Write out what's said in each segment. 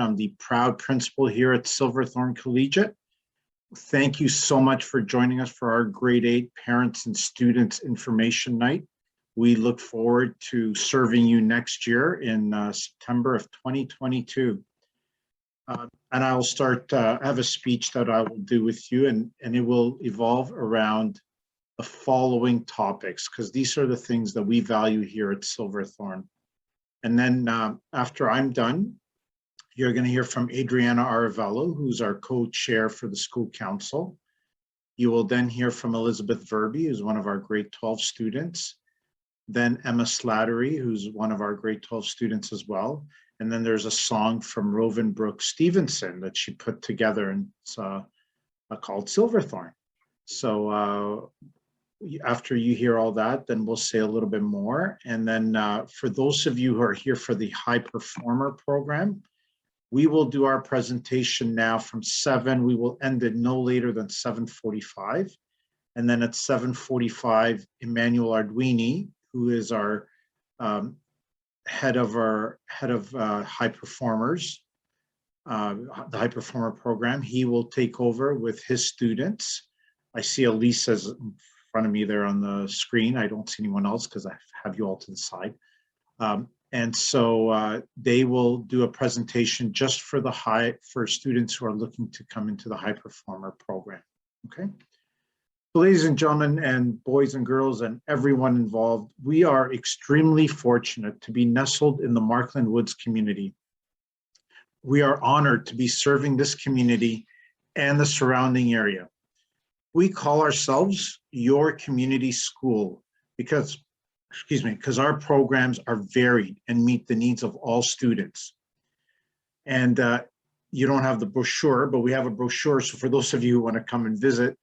I'm the proud principal here at Silverthorn Collegiate. Thank you so much for joining us for our grade 8 Parents and Students Information Night. We look forward to serving you next year in September of 2022. And I'll start, I have a speech that I will do with you, and it will evolve around the following topics, because these are the things that we value here at Silverthorn. And then after I'm done, you're going to hear from Adriana Aravello, who's our co-chair for the school council. You will then hear from Elizabeth Verby, who's one of our grade 12 students. Then Emma Slattery, who's one of our grade 12 students as well. And then there's a song from Rovan Brooke Stevenson that she put together, and it's called Silverthorn. So after you hear all that, then we'll say a little bit more. And then for those of you who are here for the High Performer program, we will do our presentation now from 7. We will end it no later than 7:45. And then at 7:45, Emmanuel Arduini, who is our head of high performers, the High Performer program, he will take over with his students. I see Elisa's in front of me there on the screen. I don't see anyone else because I have you all to the side. And so they will do a presentation just for for students who are looking to come into the High Performer program. Okay. So ladies and gentlemen, and boys and girls, and everyone involved, we are extremely fortunate to be nestled in the Markland Woods community. We are honored to be serving this community and the surrounding area. We call ourselves your community school because our programs are varied and meet the needs of all students. And you don't have the brochure, but we have a brochure. So for those of you who want to come and visit,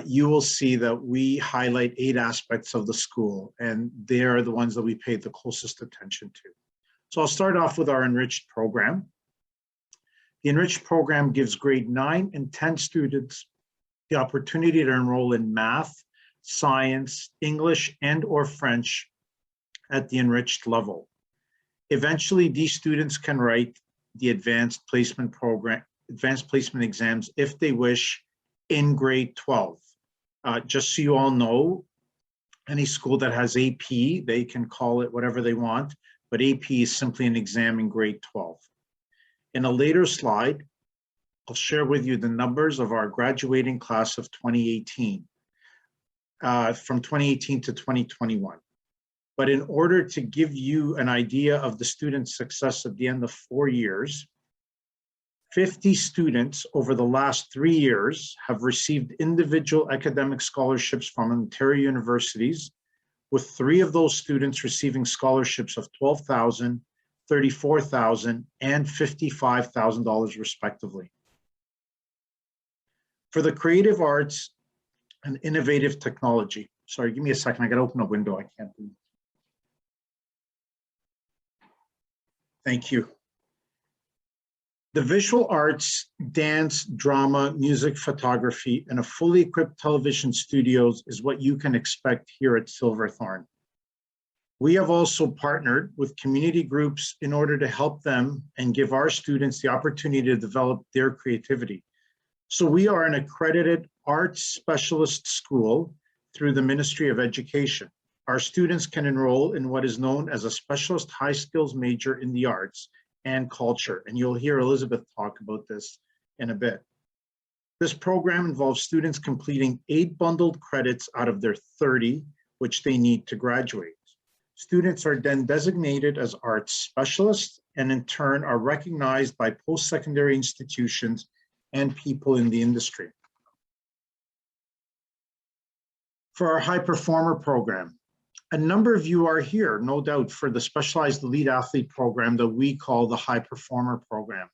you will see that we highlight 8 aspects of the school, and they are the ones that we pay the closest attention to. So I'll start off with our enriched program. The enriched program gives grade 9 and 10 students the opportunity to enroll in math, science, English, and/or French at the enriched level. Eventually, these students can write the advanced placement exams if they wish in grade 12. Just so you all know, any school that has AP, they can call it whatever they want, but AP is simply an exam in grade 12. In a later slide, I'll share with you the numbers of our graduating class of 2018. From 2018 to 2021. But in order to give you an idea of the student success at the end of 4 years, 50 students over the last 3 years have received individual academic scholarships from Ontario universities, with 3 of those students receiving scholarships of $12,000, $34,000, and $55,000 respectively. For the creative arts and innovative technology. Sorry, give me a second. I got to open a window. I can't do. Thank you. The visual arts, dance, drama, music, photography, and a fully equipped television studios is what you can expect here at Silverthorn. We have also partnered with community groups in order to help them and give our students the opportunity to develop their creativity. So we are an accredited arts specialist school through the Ministry of Education. Our students can enroll in what is known as a specialist high skills major in the arts and culture. And you'll hear Elizabeth talk about this in a bit. This program involves students completing 8 bundled credits out of their 30, which they need to graduate. Students are then designated as arts specialists and in turn are recognized by post-secondary institutions and people in the industry. For our high performer program, a number of you are here, no doubt, for the specialized elite athlete program that we call the high performer program.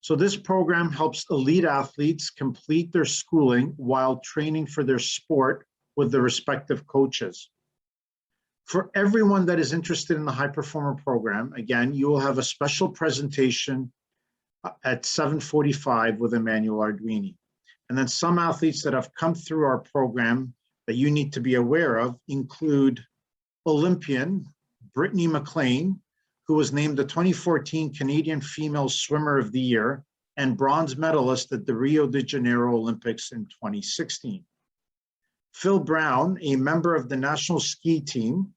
So this program helps elite athletes complete their schooling while training for their sport with the respective coaches. For everyone that is interested in the high performer program, again, you will have a special presentation at 7:45 with Emmanuel Arduini. And then some athletes that have come through our program that you need to be aware of include Olympian Brittany McLean, who was named the 2014 Canadian Female Swimmer of the Year and bronze medalist at the Rio de Janeiro Olympics in 2016. Phil Brown, a member of the national ski team.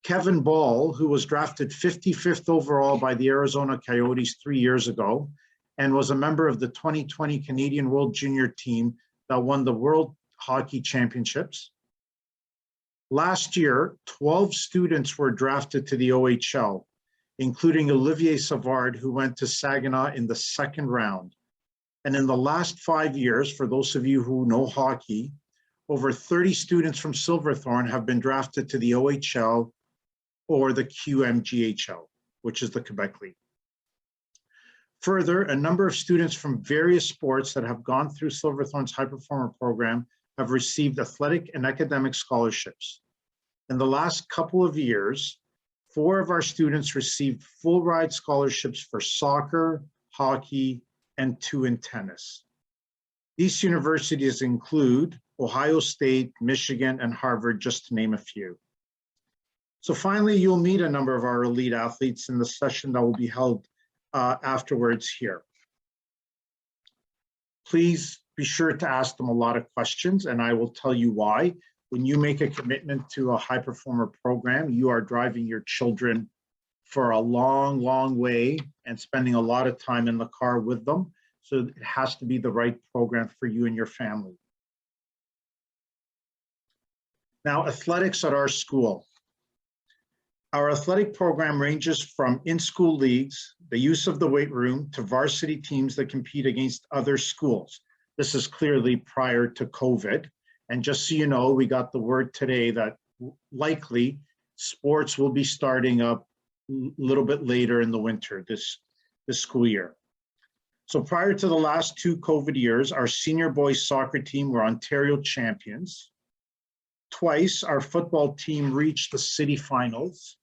Kevin Ball, who was drafted 55th overall by the Arizona Coyotes 3 years ago and was a member of the 2020 Canadian World Junior team that won the World Hockey Championships. Last year, 12 students were drafted to the OHL, including Olivier Savard, who went to Saginaw in the second round. And in the last 5 years, for those of you who know hockey, over 30 students from Silverthorn have been drafted to the OHL or the QMGHL, which is the Quebec League. Further, a number of students from various sports that have gone through Silverthorn's High Performer program have received athletic and academic scholarships. In the last couple of years, 4 of our students received full ride scholarships for soccer, hockey, and 2 in tennis. These universities include Ohio State, Michigan, and Harvard, just to name a few. So finally, you'll meet a number of our elite athletes in the session that will be held afterwards here. Please be sure to ask them a lot of questions, and I will tell you why. When you make a commitment to a high performer program, you are driving your children for a long, long way and spending a lot of time in the car with them. So it has to be the right program for you and your family. Now, athletics at our school. Our athletic program ranges from in-school leagues, the use of the weight room, to varsity teams that compete against other schools. This is clearly prior to COVID. And just so you know, we got the word today that likely sports will be starting up a little bit later in the winter this school year. So prior to the last 2 COVID years, our senior boys soccer team were Ontario champions. Twice, our football team reached the city finals.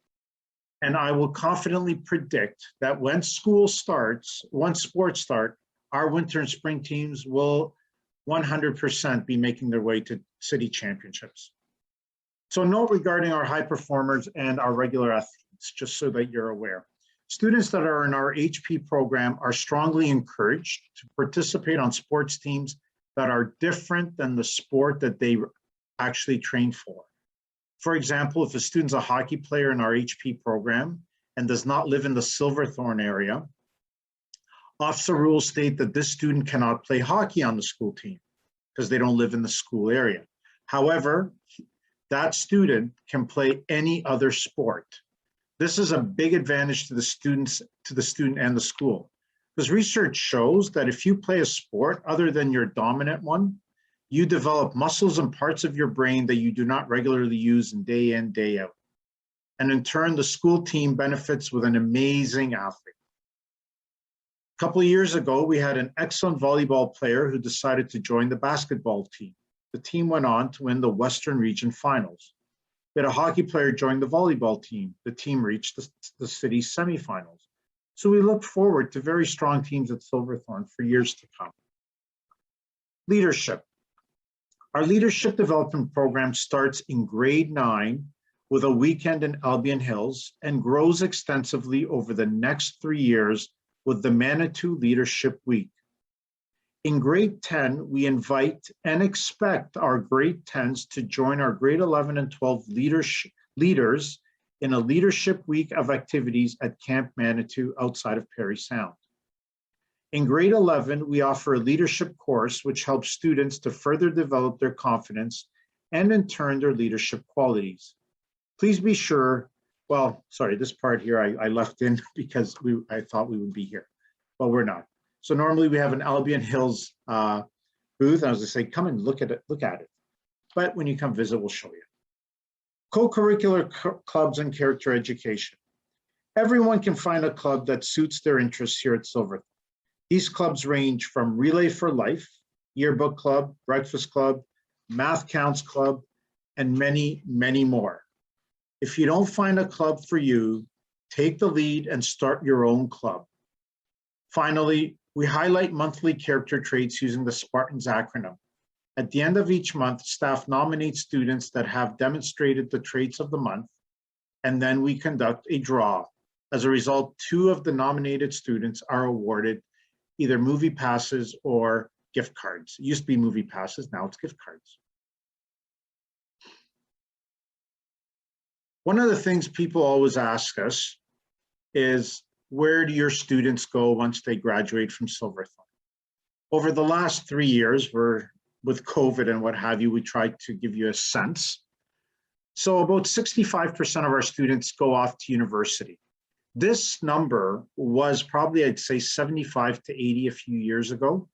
And I will confidently predict that when sports start, our winter and spring teams will 100% be making their way to city championships. So note regarding our high performers and our regular athletes, just so that you're aware. Students that are in our HP program are strongly encouraged to participate on sports teams that are different than the sport that they actually train for. For example, if a student's a hockey player in our HP program and does not live in the Silverthorn area, officer rules state that this student cannot play hockey on the school team because they don't live in the school area. However, that student can play any other sport. This is a big advantage to the student and the school, because research shows that if you play a sport other than your dominant one, you develop muscles and parts of your brain that you do not regularly use in, day out. And in turn, the school team benefits with an amazing athlete. A couple of years ago, we had an excellent volleyball player who decided to join the basketball team. The team went on to win the Western Region Finals. We had a hockey player join the volleyball team. The team reached the city semifinals. So we look forward to very strong teams at Silverthorn for years to come. Leadership. Our leadership development program starts in grade 9 with a weekend in Albion Hills and grows extensively over the next 3 years with the Manitou Leadership Week. In grade 10, we invite and expect our grade 10s to join our grade 11 and 12 leaders in a leadership week of activities at Camp Manitou outside of Parry Sound. In grade 11, we offer a leadership course which helps students to further develop their confidence and in turn their leadership qualities. Please be sure, well, sorry, this part here I left in because I thought we would be here, but we're not. So normally we have an Albion Hills booth, and I was gonna say, come and look at it. But when you come visit, we'll show you. Co-curricular clubs and character education. Everyone can find a club that suits their interests here at Silverthorn. These clubs range from Relay for Life, Yearbook Club, Breakfast Club, Math Counts Club, and many, many more. If you don't find a club for you, take the lead and start your own club. Finally, we highlight monthly character traits using the Spartans acronym. At the end of each month, staff nominates students that have demonstrated the traits of the month, and then we conduct a draw. As a result, 2 of the nominated students are awarded either movie passes or gift cards. It used to be movie passes, now it's gift cards. One of the things people always ask us is, where do your students go once they graduate from Silverthorn? Over the last 3 years, with COVID and what have you, we tried to give you a sense. So about 65% of our students go off to university. This number was probably, I'd say, 75 to 80 a few years ago.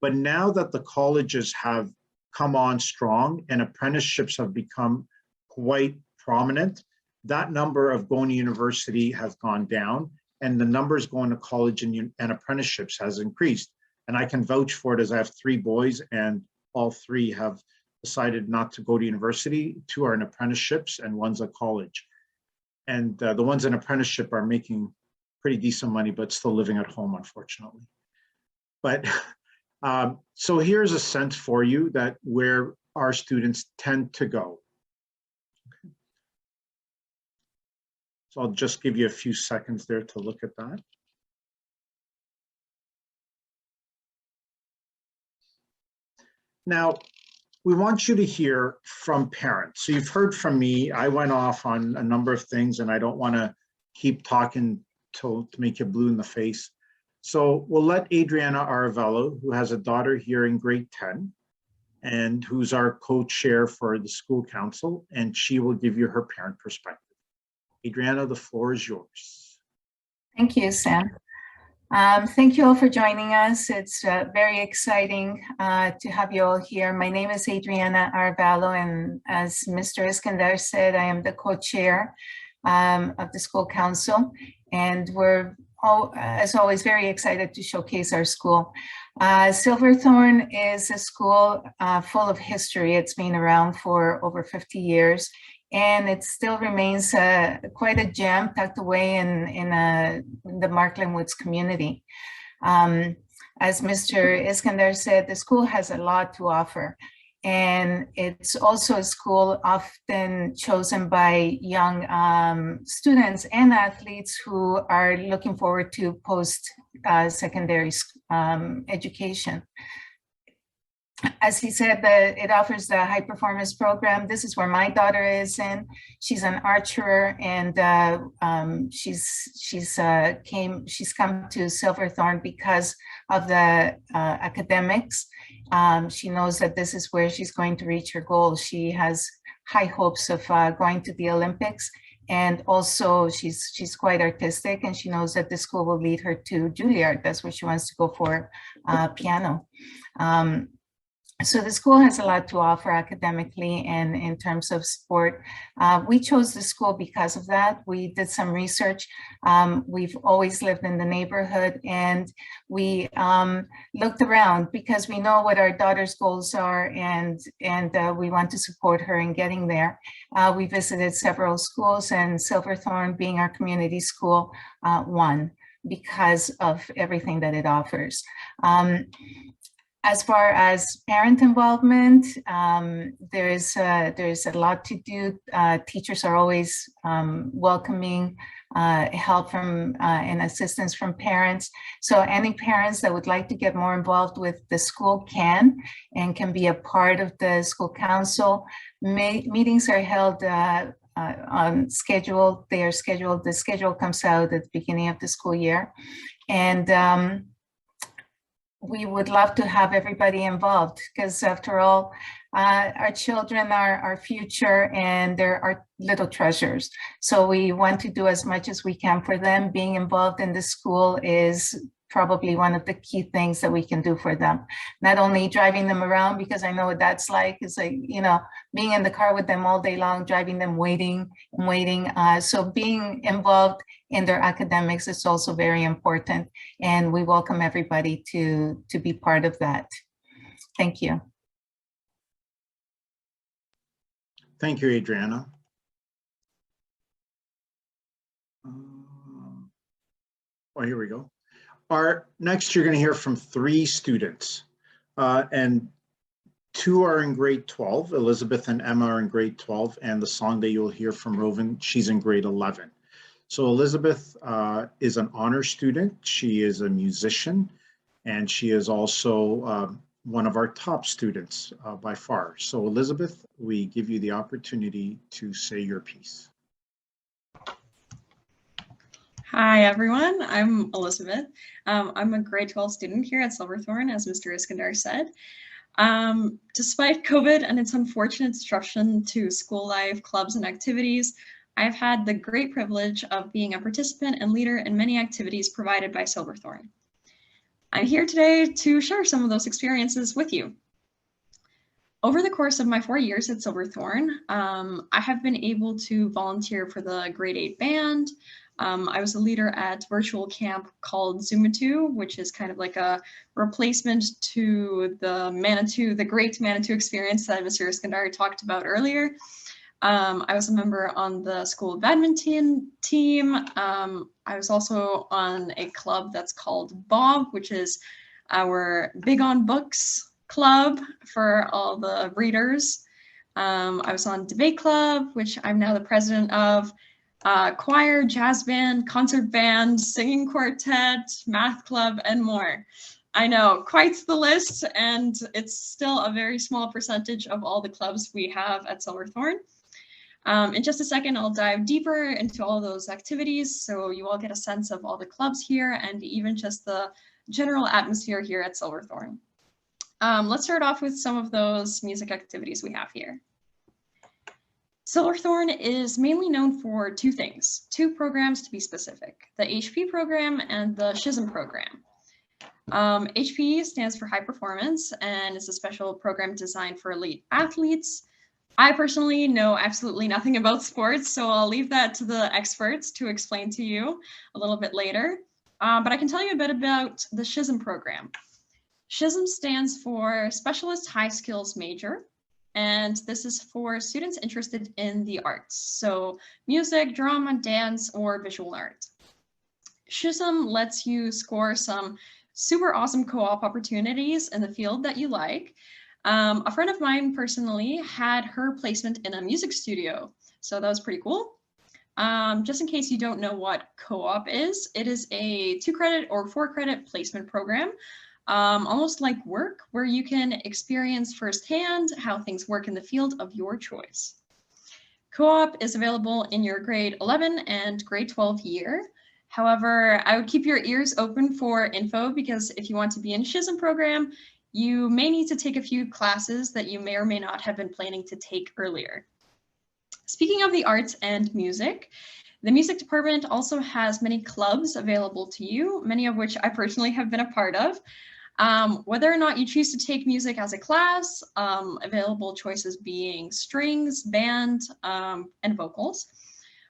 But now that the colleges have come on strong and apprenticeships have become quite prominent, that number of going to university has gone down, and the numbers going to college and apprenticeships has increased. And I can vouch for it, as I have 3 boys and all 3 have decided not to go to university. 2 are in apprenticeships and 1's at college. And the ones in apprenticeship are making pretty decent money, but still living at home, unfortunately. But so here's a sense for you that where our students tend to go. Okay. So I'll just give you a few seconds there to look at that. Now, we want you to hear from parents. So you've heard from me. I went off on a number of things, and I don't want to keep talking to make you blue in the face. So we'll let Adriana Aravello, who has a daughter here in grade 10, and who's our co-chair for the school council, and she will give you her parent perspective. Adriana, the floor is yours. Thank you, Sam. Thank you all for joining us. It's very exciting to have you all here. My name is Adriana Aravello, and as Mr. Iskandar said, I am the co-chair of the school council, and we're all, as always, very excited to showcase our school. Silverthorn is a school full of history. It's been around for over 50 years. And it still remains quite a gem tucked away in the Markland Woods community. As Mr. Iskandar said, the school has a lot to offer. And it's also a school often chosen by young students and athletes who are looking forward to post-secondary education. As he said, it offers the high performance program. This is where my daughter is in. She's an archer, and she's come to Silverthorn because of the academics. She knows that this is where she's going to reach her goals. She has high hopes of going to the Olympics, and also she's quite artistic, and she knows that the school will lead her to Juilliard. That's where she wants to go for piano. So the school has a lot to offer academically and in terms of sport. We chose the school because of that. We did some research. We've always lived in the neighborhood, and we looked around because we know what our daughter's goals are, and we want to support her in getting there. We visited several schools, and Silverthorn, being our community school, won because of everything that it offers. As far as parent involvement, there's a lot to do. Teachers are always welcoming help from and assistance from parents. So any parents that would like to get more involved with the school can be a part of the school council. Meetings are held on schedule. They are scheduled. The schedule comes out at the beginning of the school year, and we would love to have everybody involved, because after all, our children are our future, and they're our little treasures. So we want to do as much as we can for them. Being involved in the school is probably one of the key things that we can do for them. Not only driving them around, because I know what that's like. It's like, you know, being in the car with them all day long, driving them, waiting and waiting. So being involved in their academics is also very important. And we welcome everybody to be part of that. Thank you. Thank you, Adriana. Oh, here we go. Next, you're going to hear from 3 students, and 2 are in grade 12. Elizabeth and Emma are in grade 12, and the song that you'll hear from Rovan, she's in grade 11. So Elizabeth is an honor student. She is a musician, and she is also one of our top students by far. So Elizabeth, we give you the opportunity to say your piece. Hi, everyone. I'm Elizabeth. I'm a grade 12 student here at Silverthorn, as Mr. Iskandar said. Despite COVID and its unfortunate disruption to school life, clubs, and activities, I've had the great privilege of being a participant and leader in many activities provided by Silverthorn. I'm here today to share some of those experiences with you. Over the course of my 4 years at Silverthorn, I have been able to volunteer for the grade 8 band. I was a leader at virtual camp called Zoomatu, which is kind of like a replacement to the great Manitou experience that Mr. Iskandar talked about earlier. I was a member on the school badminton team. I was also on a club that's called Bob, which is our Big on Books club for all the readers. I was on debate club, which I'm now the president of, choir, jazz band, concert band, singing quartet, math club, and more. I know, quite the list, and it's still a very small percentage of all the clubs we have at Silverthorn. In just a second, I'll dive deeper into all of those activities so you all get a sense of all the clubs here and even just the general atmosphere here at Silverthorn. Let's start off with some of those music activities we have here. Silverthorn is mainly known for two things, two programs to be specific, the HP program and the Schism program. HP stands for high performance and is a special program designed for elite athletes. I personally know absolutely nothing about sports, so I'll leave that to the experts to explain to you a little bit later. But I can tell you a bit about the Schism program. Schism stands for Specialist High Skills Major, and this is for students interested in the arts, so music, drama, dance, or visual art. Schism lets you score some super awesome co-op opportunities in the field that you like. A friend of mine personally had her placement in a music studio, so that was pretty cool. Just in case you don't know what co-op is, it is a 2-credit or 4-credit placement program, almost like work, where you can experience firsthand how things work in the field of your choice. Co-op is available in your grade 11 and grade 12 year. However, I would keep your ears open for info because if you want to be in a Schism program, you may need to take a few classes that you may or may not have been planning to take earlier. Speaking of the arts and music, the music department also has many clubs available to you, many of which I personally have been a part of. Whether or not you choose to take music as a class, available choices being strings, band, and vocals,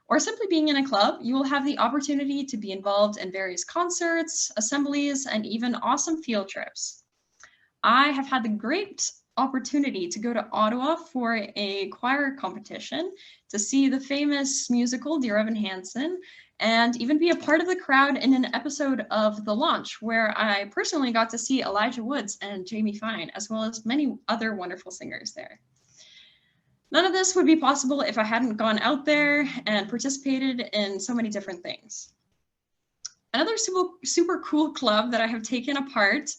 or simply being in a club, you will have the opportunity to be involved in various concerts, assemblies, and even awesome field trips. I have had the great opportunity to go to Ottawa for a choir competition to see the famous musical Dear Evan Hansen and even be a part of the crowd in an episode of The Launch, where I personally got to see Elijah Woods and Jamie Fine, as well as many other wonderful singers there. None of this would be possible if I hadn't gone out there and participated in so many different things. Another super cool club that I have taken a part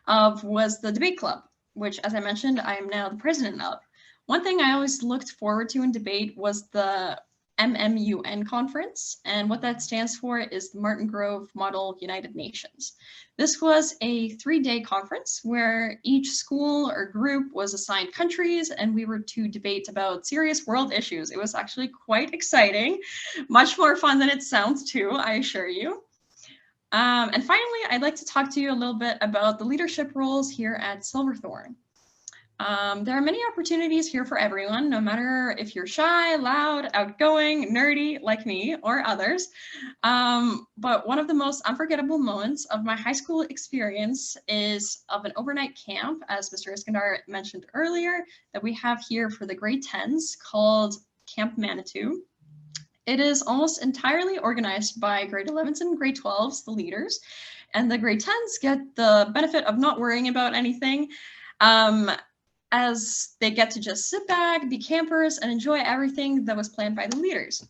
of was the debate club, which, as I mentioned, I am now the president of. One thing I always looked forward to in debate was the MMUN conference, and what that stands for is the Martin Grove Model United Nations. This was a 3-day conference where each school or group was assigned countries, and we were to debate about serious world issues. It was actually quite exciting, much more fun than it sounds too, I assure you. And finally, I'd like to talk to you a little bit about the leadership roles here at Silverthorn. There are many opportunities here for everyone, no matter if you're shy, loud, outgoing, nerdy like me or others. But one of the most unforgettable moments of my high school experience is of an overnight camp, as Mr. Iskandar mentioned earlier, that we have here for the grade 10s called Camp Manitou. It is almost entirely organized by grade 11s and grade 12s, the leaders, and the grade 10s get the benefit of not worrying about anything, as they get to just sit back, be campers, and enjoy everything that was planned by the leaders.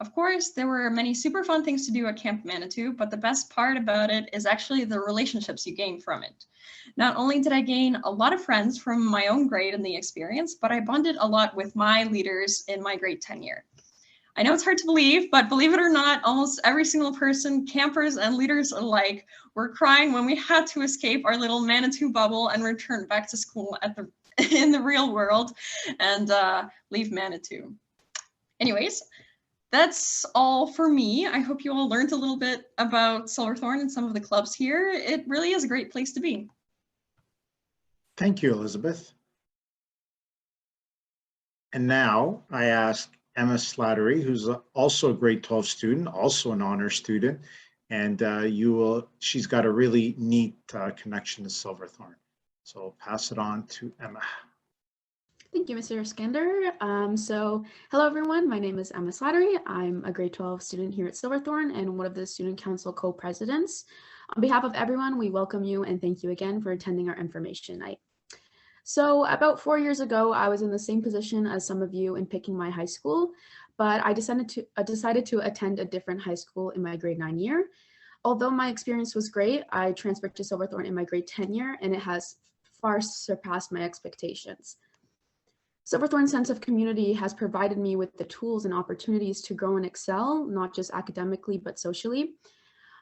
Of course, there were many super fun things to do at Camp Manitou, but the best part about it is actually the relationships you gain from it. Not only did I gain a lot of friends from my own grade in the experience, but I bonded a lot with my leaders in my grade 10 year. I know it's hard to believe, but believe it or not, almost every single person, campers and leaders alike, were crying when we had to escape our little Manitou bubble and return back to school in the real world and leave Manitou. Anyways, that's all for me. I hope you all learned a little bit about Silverthorn and some of the clubs here. It really is a great place to be. Thank you, Elizabeth. And now I ask Emma Slattery, who's also a grade 12 student, also an honor student, and she's got a really neat connection to Silverthorn. So I'll pass it on to Emma. Thank you, Mr. Iskander. Hello everyone, my name is Emma Slattery. I'm a grade 12 student here at Silverthorn and one of the Student Council co-presidents. On behalf of everyone, we welcome you and thank you again for attending our information night. So about 4 years ago, I was in the same position as some of you in picking my high school, but I decided to attend a different high school in my grade 9 year. Although my experience was great, I transferred to Silverthorn in my grade 10 year and it has far surpassed my expectations. Silverthorn's sense of community has provided me with the tools and opportunities to grow and excel, not just academically, but socially.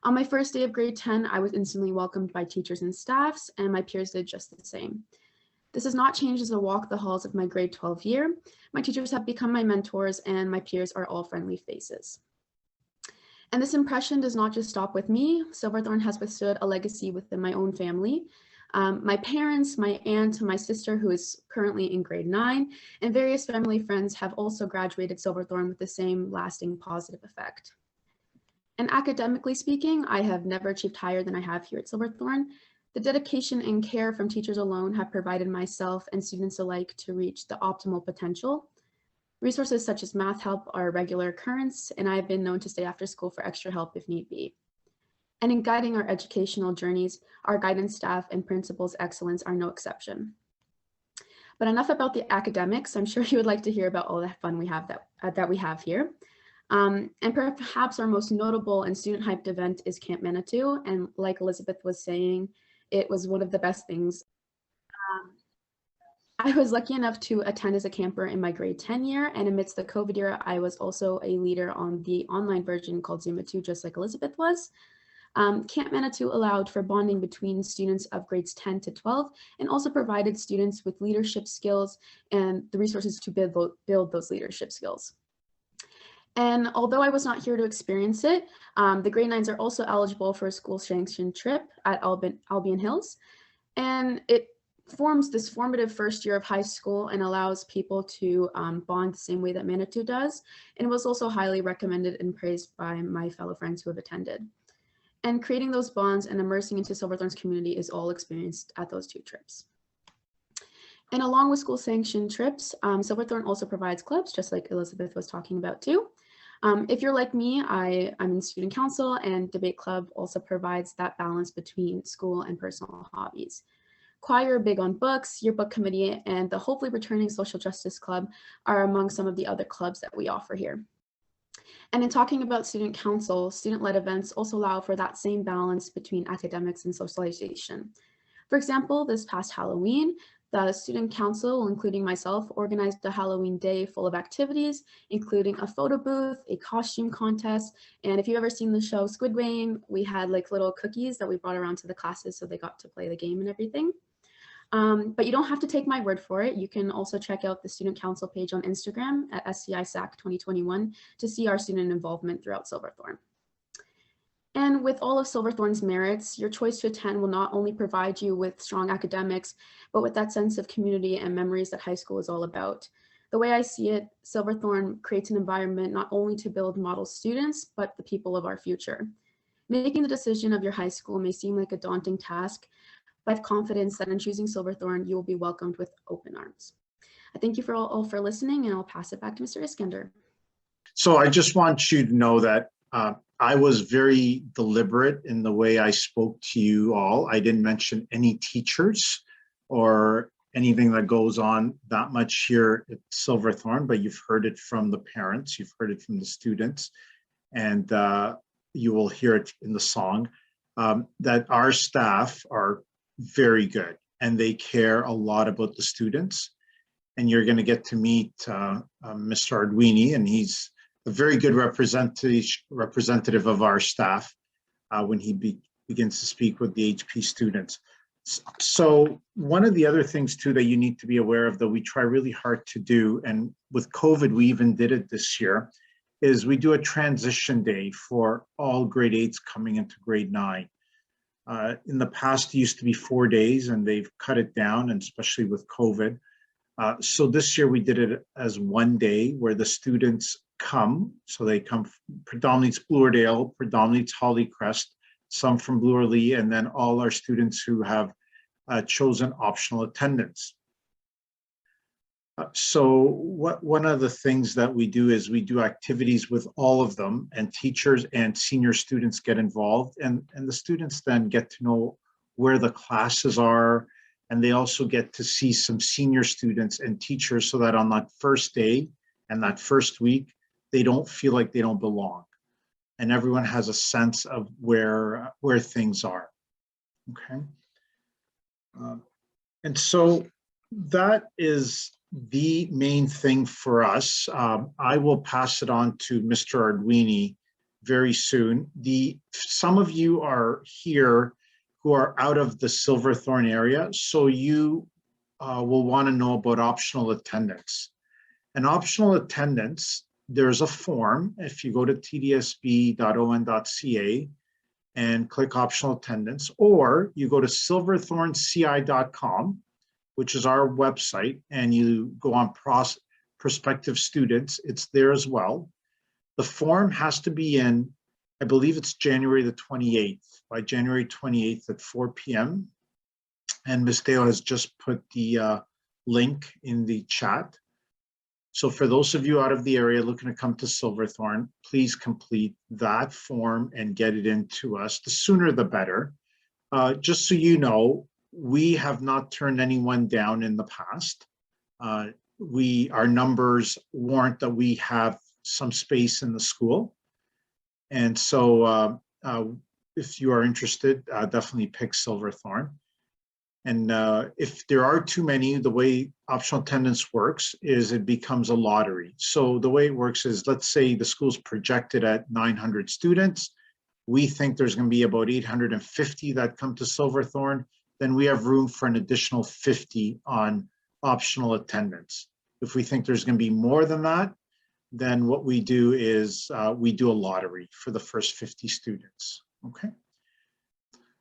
On my first day of grade 10, I was instantly welcomed by teachers and staffs, and my peers did just the same. This has not changed as I walk the halls of my grade 12 year. My teachers have become my mentors and my peers are all friendly faces. And this impression does not just stop with me. Silverthorn has withstood a legacy within my own family. My parents, my aunt, my sister, who is currently in grade 9, and various family friends have also graduated Silverthorn with the same lasting positive effect. And academically speaking, I have never achieved higher than I have here at Silverthorn. The dedication and care from teachers alone have provided myself and students alike to reach the optimal potential. Resources such as math help are a regular occurrence, and I have been known to stay after school for extra help if need be. And in guiding our educational journeys, our guidance staff and principals' excellence are no exception. But enough about the academics. I'm sure you would like to hear about all the fun we have that we have here. And perhaps our most notable and student-hyped event is Camp Manitou. And like Elizabeth was saying, it was one of the best things. I was lucky enough to attend as a camper in my grade 10 year, and amidst the COVID era, I was also a leader on the online version called Zuma 2, just like Elizabeth was. Camp Manitou allowed for bonding between students of grades 10 to 12 and also provided students with leadership skills and the resources to build those leadership skills. And although I was not here to experience it, the grade 9s are also eligible for a school sanctioned trip at Albion Hills. And it forms this formative first year of high school and allows people to bond the same way that Manitou does. And was also highly recommended and praised by my fellow friends who have attended. And creating those bonds and immersing into Silverthorn's community is all experienced at those 2 trips. And along with school sanctioned trips, Silverthorn also provides clubs, just like Elizabeth was talking about too. If you're like me, I'm in student council, and debate club also provides that balance between school and personal hobbies. Choir, big on books, yearbook committee, and the hopefully returning social justice club are among some of the other clubs that we offer here. And in talking about student council, student-led events also allow for that same balance between academics and socialization. For example, this past Halloween, the student council, including myself, organized a Halloween day full of activities, including a photo booth, a costume contest, and if you've ever seen the show Squid Game, we had like little cookies that we brought around to the classes so they got to play the game and everything. But you don't have to take my word for it. You can also check out the student council page on Instagram at SCISAC 2021 to see our student involvement throughout Silverthorn. And with all of Silverthorn's merits, your choice to attend will not only provide you with strong academics, but with that sense of community and memories that high school is all about. The way I see it, Silverthorn creates an environment not only to build model students, but the people of our future. Making the decision of your high school may seem like a daunting task, but I have confidence that in choosing Silverthorn, you will be welcomed with open arms. I thank you all for listening, and I'll pass it back to Mr. Iskander. So I just want you to know that I was very deliberate in the way I spoke to you all. I didn't mention any teachers or anything that goes on that much here at Silverthorn, but you've heard it from the parents, you've heard it from the students, and you will hear it in the song, that our staff are very good and they care a lot about the students. And you're going to get to meet Mr. Arduini, and he's a very good representative of our staff when he begins to speak with the HP students. So one of the other things too that you need to be aware of that we try really hard to do, and with COVID we even did it this year, is we do a transition day for all grade 8s coming into grade 9. In the past it used to be 4 days and they've cut it down, and especially with COVID. So this year we did it as 1 day where the students come. So they come, predominantly it's Blue Airedale, predominantly it's Hollycrest, some from Bloor Lee, and then all our students who have chosen optional attendance. So one of the things that we do is we do activities with all of them, and teachers and senior students get involved, and the students then get to know where the classes are, and they also get to see some senior students and teachers so that on that first day and that first week, they don't feel like they don't belong. And everyone has a sense of where things are, okay? And so that is the main thing for us. I will pass it on to Mr. Arduini very soon. Some of you are here who are out of the Silverthorn area, so you will want to know about optional attendance. And optional attendance, there's a form. If you go to tdsb.on.ca and click optional attendance, or you go to silverthornci.com, which is our website, and you go on prospective students, it's there as well. The form has to be in, I believe it's January the 28th, by January 28th at 4 p.m. And Ms. Dale has just put the link in the chat. So for those of you out of the area looking to come to Silverthorn, please complete that form and get it into us. The sooner the better. Just so you know, we have not turned anyone down in the past. Our numbers warrant that we have some space in the school. And so if you are interested, definitely pick Silverthorn. And if there are too many, the way optional attendance works is it becomes a lottery. So the way it works is, let's say the school's projected at 900 students. We think there's going to be about 850 that come to Silverthorn. Then we have room for an additional 50 on optional attendance. If we think there's going to be more than that, then what we do is we do a lottery for the first 50 students, okay?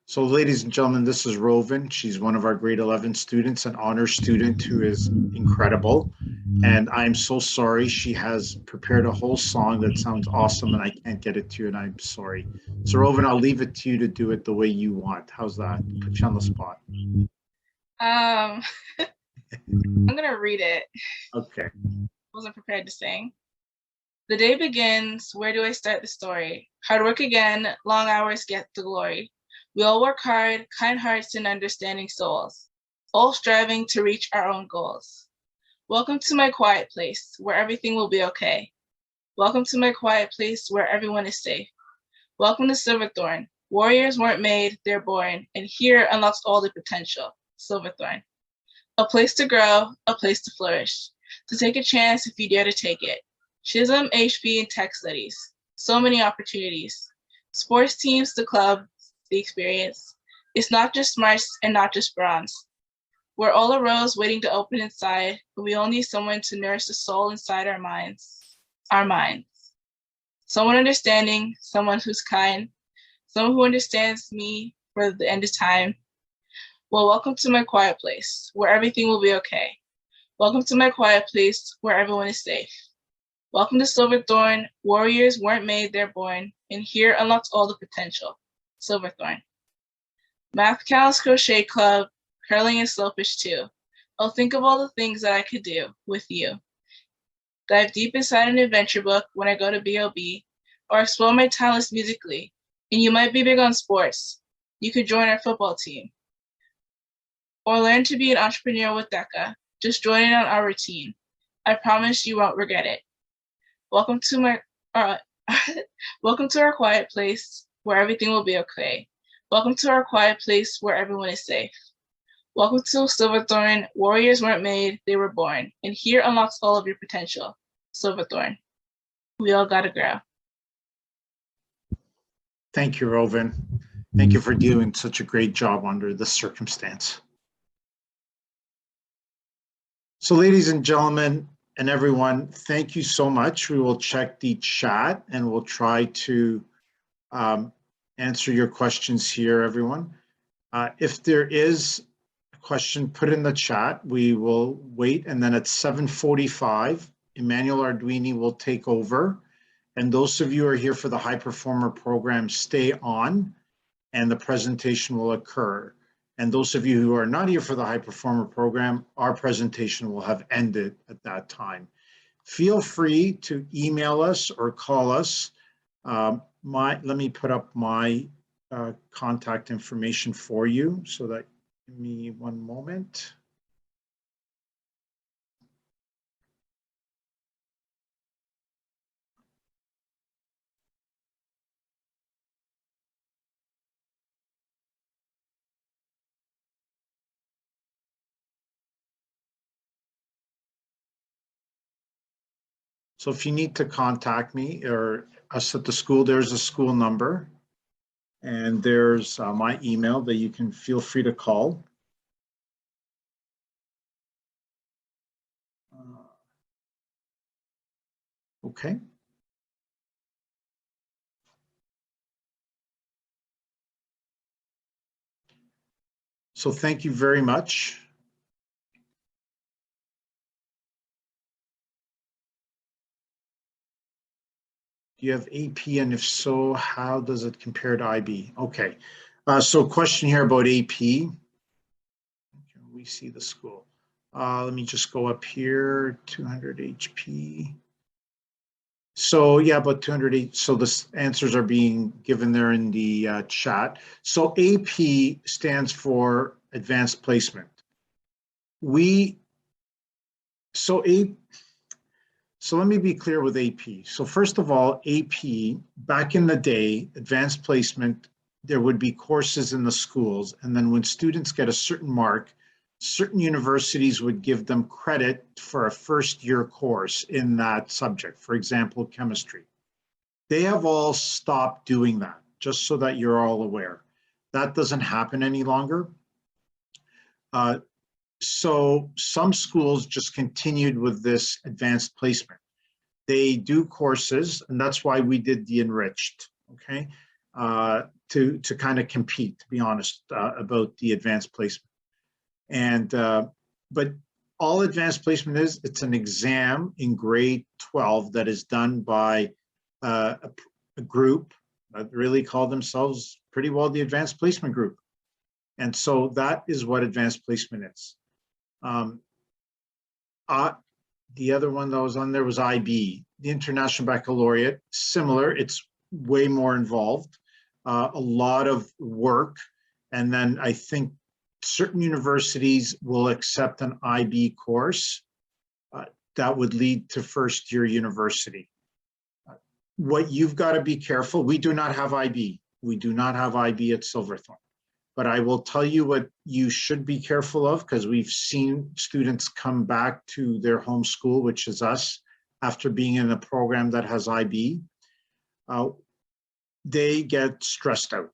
So ladies and gentlemen, this is Rovin. She's one of our grade 11 students, an honor student who is incredible. And I'm so sorry, she has prepared a whole song that sounds awesome and I can't get it to you, and I'm sorry. So Rovin, I'll leave it to you to do it the way you want. How's that? Put you on the spot. I'm gonna read it. Okay. Wasn't prepared to sing. The day begins, where do I start the story? Hard work again, long hours get the glory. We all work hard, kind hearts and understanding souls, all striving to reach our own goals. Welcome to my quiet place, where everything will be okay. Welcome to my quiet place, where everyone is safe. Welcome to Silverthorn. Warriors weren't made, they're born, and here unlocks all the potential. Silverthorn. A place to grow, a place to flourish, to take a chance if you dare to take it. Chisholm, HP, and tech studies. So many opportunities. Sports teams, the club, the experience. It's not just smarts and not just bronze. We're all a rose waiting to open inside, but we all need someone to nourish the soul inside our minds. Our minds. Someone understanding, someone who's kind, someone who understands me for the end of time. Well, welcome to my quiet place, where everything will be okay. Welcome to my quiet place, where everyone is safe. Welcome to Silverthorn. Warriors weren't made, they're born, and here unlocks all the potential. Silverthorn. Math, counts, crochet club, curling and slopish too. Oh, think of all the things that I could do with you. Dive deep inside an adventure book when I go to B.O.B. or explore my talents musically. And you might be big on sports. You could join our football team. or learn to be an entrepreneur with DECA, just join in on our routine. I promise you won't regret it. Welcome to welcome to our quiet place where everything will be okay. Welcome to our quiet place where everyone is safe. Welcome to Silverthorn. Warriors weren't made, they were born. And here unlocks all of your potential. Silverthorn. We all gotta grow. Thank you, Rovin. Thank you for doing such a great job under this circumstance. So ladies and gentlemen and everyone, thank you so much. We will check the chat and we'll try to answer your questions here, everyone. If there is a question, put in the chat. We will wait, and then at 7:45, Emmanuel Arduini will take over. And those of you who are here for the High Performer program, stay on and the presentation will occur. And those of you who are not here for the High Performer program, our presentation will have ended at that time. Feel free to email us or call us. Let me put up my contact information for you so that, give me one moment. So if you need to contact me or us at the school, there's a school number and there's my email that you can feel free to call. Okay. So thank you very much. Do you have AP, and if so, how does it compare to IB? Okay, so question here about AP. Can we see the school? Let me just go up here, 200 HP. So yeah, about 208. So the answers are being given there in the chat. So AP stands for Advanced Placement. So let me be clear with AP. So first of all, AP, back in the day, Advanced Placement, there would be courses in the schools. And then when students get a certain mark, certain universities would give them credit for a first-year course in that subject, for example, chemistry. They have all stopped doing that, just so that you're all aware. That doesn't happen any longer. So some schools just continued with this advanced placement. They do courses, and that's why we did the enriched, okay, to kind of compete, to be honest, about the advanced placement. And but all advanced placement is, it's an exam in grade 12 that is done by a group that really call themselves pretty well the advanced placement group. And so that is what advanced placement is. The other one that was on there was IB, the International Baccalaureate, similar, it's way more involved, a lot of work. And then I think certain universities will accept an IB course that would lead to first-year university. What you've got to be careful, we do not have IB. We do not have IB at Silverthorn. But I will tell you what you should be careful of, because we've seen students come back to their home school, which is us, after being in a program that has IB. They get stressed out.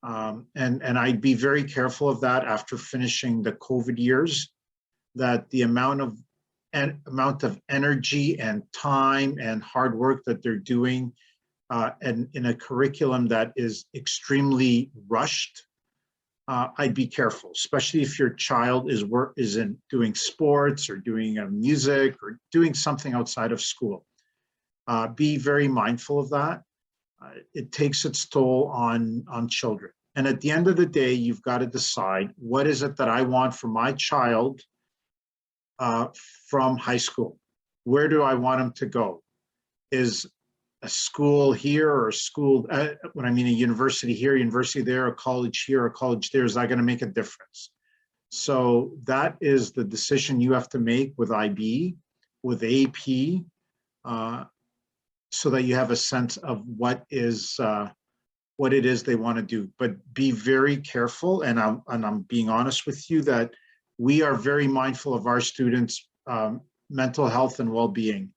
And I'd be very careful of that after finishing the COVID years, that the amount of energy and time and hard work that they're doing and in a curriculum that is extremely rushed, I'd be careful, especially if your child is doing sports or doing music or doing something outside of school. Be very mindful of that. It takes its toll on children. And at the end of the day, you've got to decide, what is it that I want for my child from high school? Where do I want him to go? Is a school here or a school, when I mean a university here, university there, a college here, a college there, is that going to make a difference? So that is the decision you have to make with IB, with AP, so that you have a sense of what it is they want to do. But be very careful, and I'm being honest with you, that we are very mindful of our students' mental health and well-being.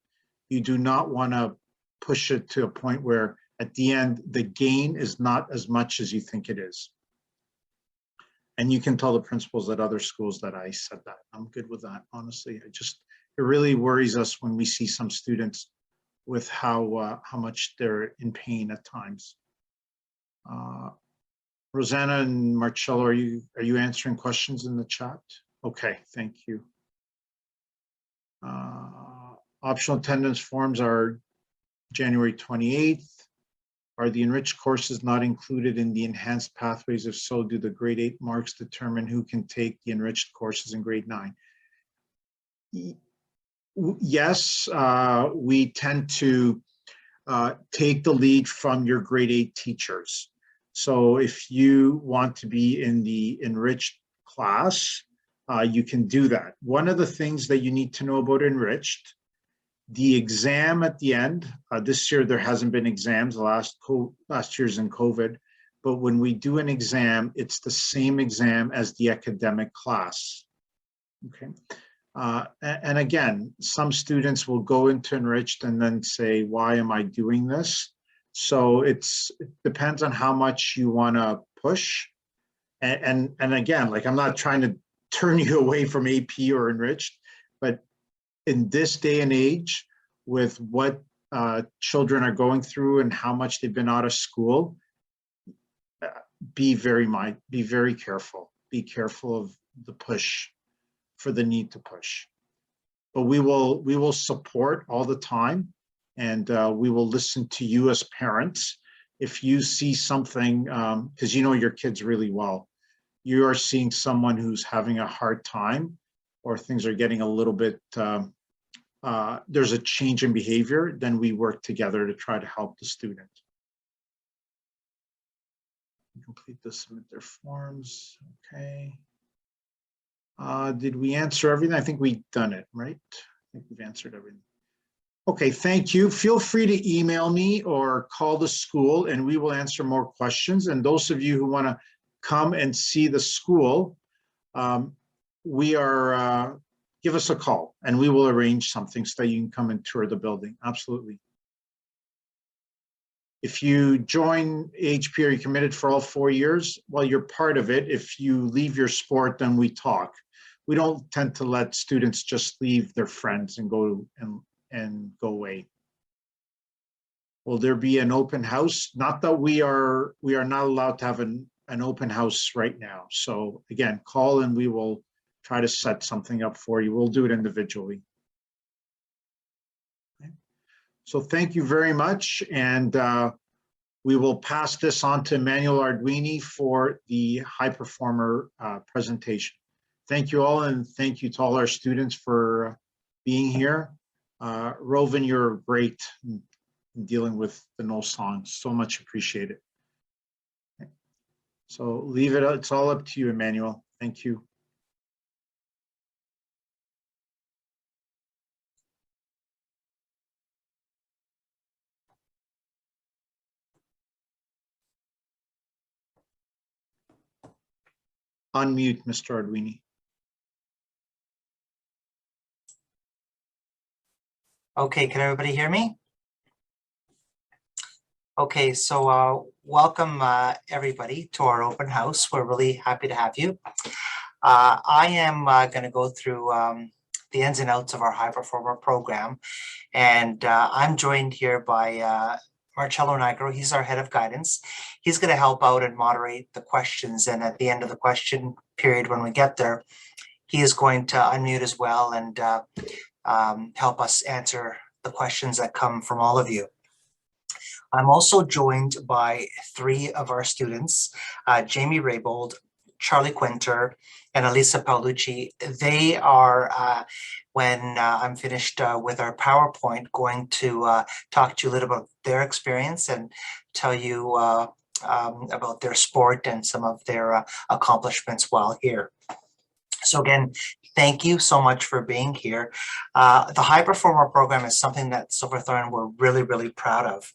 You do not want to push it to a point where at the end, the gain is not as much as you think it is. And you can tell the principals at other schools that I said that. I'm good with that, honestly. It really worries us when we see some students with how much they're in pain at times. Rosanna and Marcello, are you answering questions in the chat? Okay, thank you. Optional attendance forms are January 28th. Are the enriched courses not included in the enhanced pathways? If so, do the grade 8 marks determine who can take the enriched courses in grade 9? Yes, we tend to take the lead from your grade 8 teachers. So if you want to be in the enriched class, you can do that. One of the things that you need to know about enriched, the exam at the end, this year there hasn't been exams, last year's in COVID, but when we do an exam, it's the same exam as the academic class, okay? And again, some students will go into enriched and then say, why am I doing this? So it depends on how much you want to push. And again, like, I'm not trying to turn you away from AP or enriched, but in this day and age, with what children are going through and how much they've been out of school, be very careful. Be careful of the push, for the need to push. But we will support all the time, and we will listen to you as parents. If you see something, because you know your kids really well, you are seeing someone who's having a hard time, or things are getting a little bit, there's a change in behavior, then we work together to try to help the student. Complete the submit their forms, okay. Did we answer everything? I think we've done it, right? I think we've answered everything. Okay, thank you. Feel free to email me or call the school, and we will answer more questions. And those of you who want to come and see the school, give us a call and we will arrange something so that you can come and tour the building. Absolutely. If you join HP, are you committed for all 4 years? Well, you're part of it. If you leave your sport, then we talk. We don't tend to let students just leave their friends and go away. Will there be an open house? Not that we are not allowed to have an open house right now. So again, call and we will try to set something up for you. We'll do it individually. Okay. So thank you very much. And we will pass this on to Emmanuel Arduini for the high performer presentation. Thank you all, and thank you to all our students for being here. Rovan, you're great in dealing with the no songs. So much appreciated. Okay. So leave it, it's all up to you, Emmanuel. Thank you. Unmute, Mr. Arduini. Okay, can everybody hear me? Okay, so welcome everybody to our open house. We're really happy to have you. I am going to go through the ins and outs of our high performer program, and I'm joined here by Marcello Nigro. He's our head of guidance. He's going to help out and moderate the questions, and at the end of the question period, when we get there, he is going to unmute as well and help us answer the questions that come from all of you. I'm also joined by 3 of our students, Jamie Raybold, Charlie Quinter, and Elisa Paolucci. They are, when I'm finished with our PowerPoint, going to talk to you a little about their experience and tell you about their sport and some of their accomplishments while here. So again, thank you so much for being here. The High Performer Program is something that Silverthorn we're really, really proud of.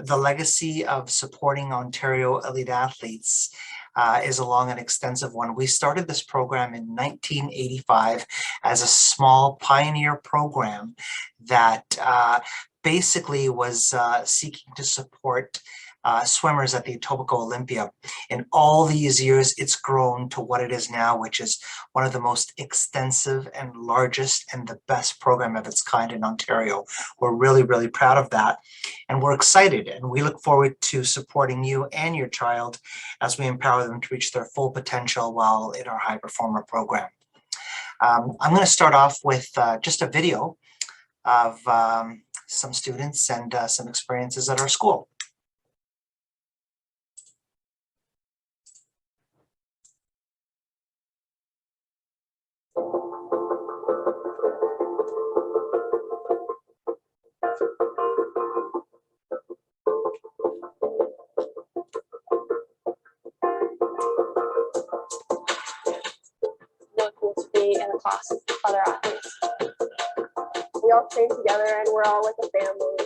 The legacy of supporting Ontario elite athletes is a long and extensive one. We started this program in 1985 as a small pioneer program that basically was seeking to support swimmers at the Etobicoke Olympia. In all these years, it's grown to what it is now, which is one of the most extensive and largest and the best program of its kind in Ontario. We're really, really proud of that. And we're excited, and we look forward to supporting you and your child as we empower them to reach their full potential while in our High Performer Program. I'm going to start off with just a video of some students and some experiences at our school. Really cool to be in a class with other athletes. We all train together and we're all like a family.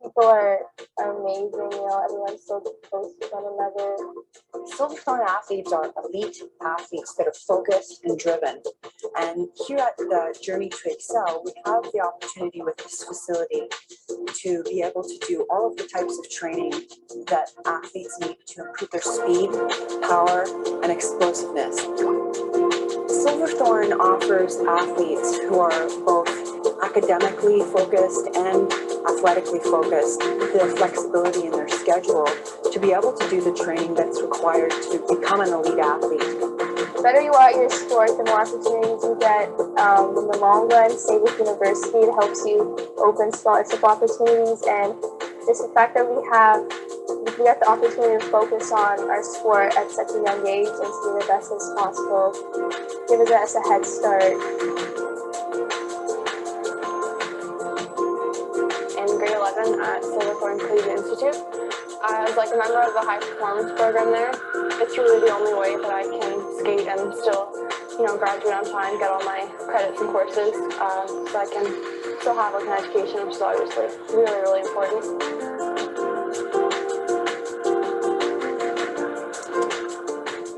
People are amazing, you know, everyone's so close to one another. Silverthorn athletes are elite athletes that are focused and driven. And here at the Journey to Excel, we have the opportunity with this facility to be able to do all of the types of training that athletes need to improve their speed, power, and explosiveness. Silverthorn offers athletes who are both academically focused and athletically focused the flexibility in their schedule to be able to do the training that's required to become an elite athlete. The better you are at your sport, the more opportunities you get. In the long run, stay with university. It helps you open scholarship opportunities, and just the fact that we have the opportunity to focus on our sport at such a young age and to do the best as possible gives us a head start. In grade 11 at Silverthorn Collegiate Institute, I was like a member of the high performance program there. It's really the only way that I can skate and still, you know, graduate on time, get all my credits and courses, so I can still have like an education, which is obviously really, really important.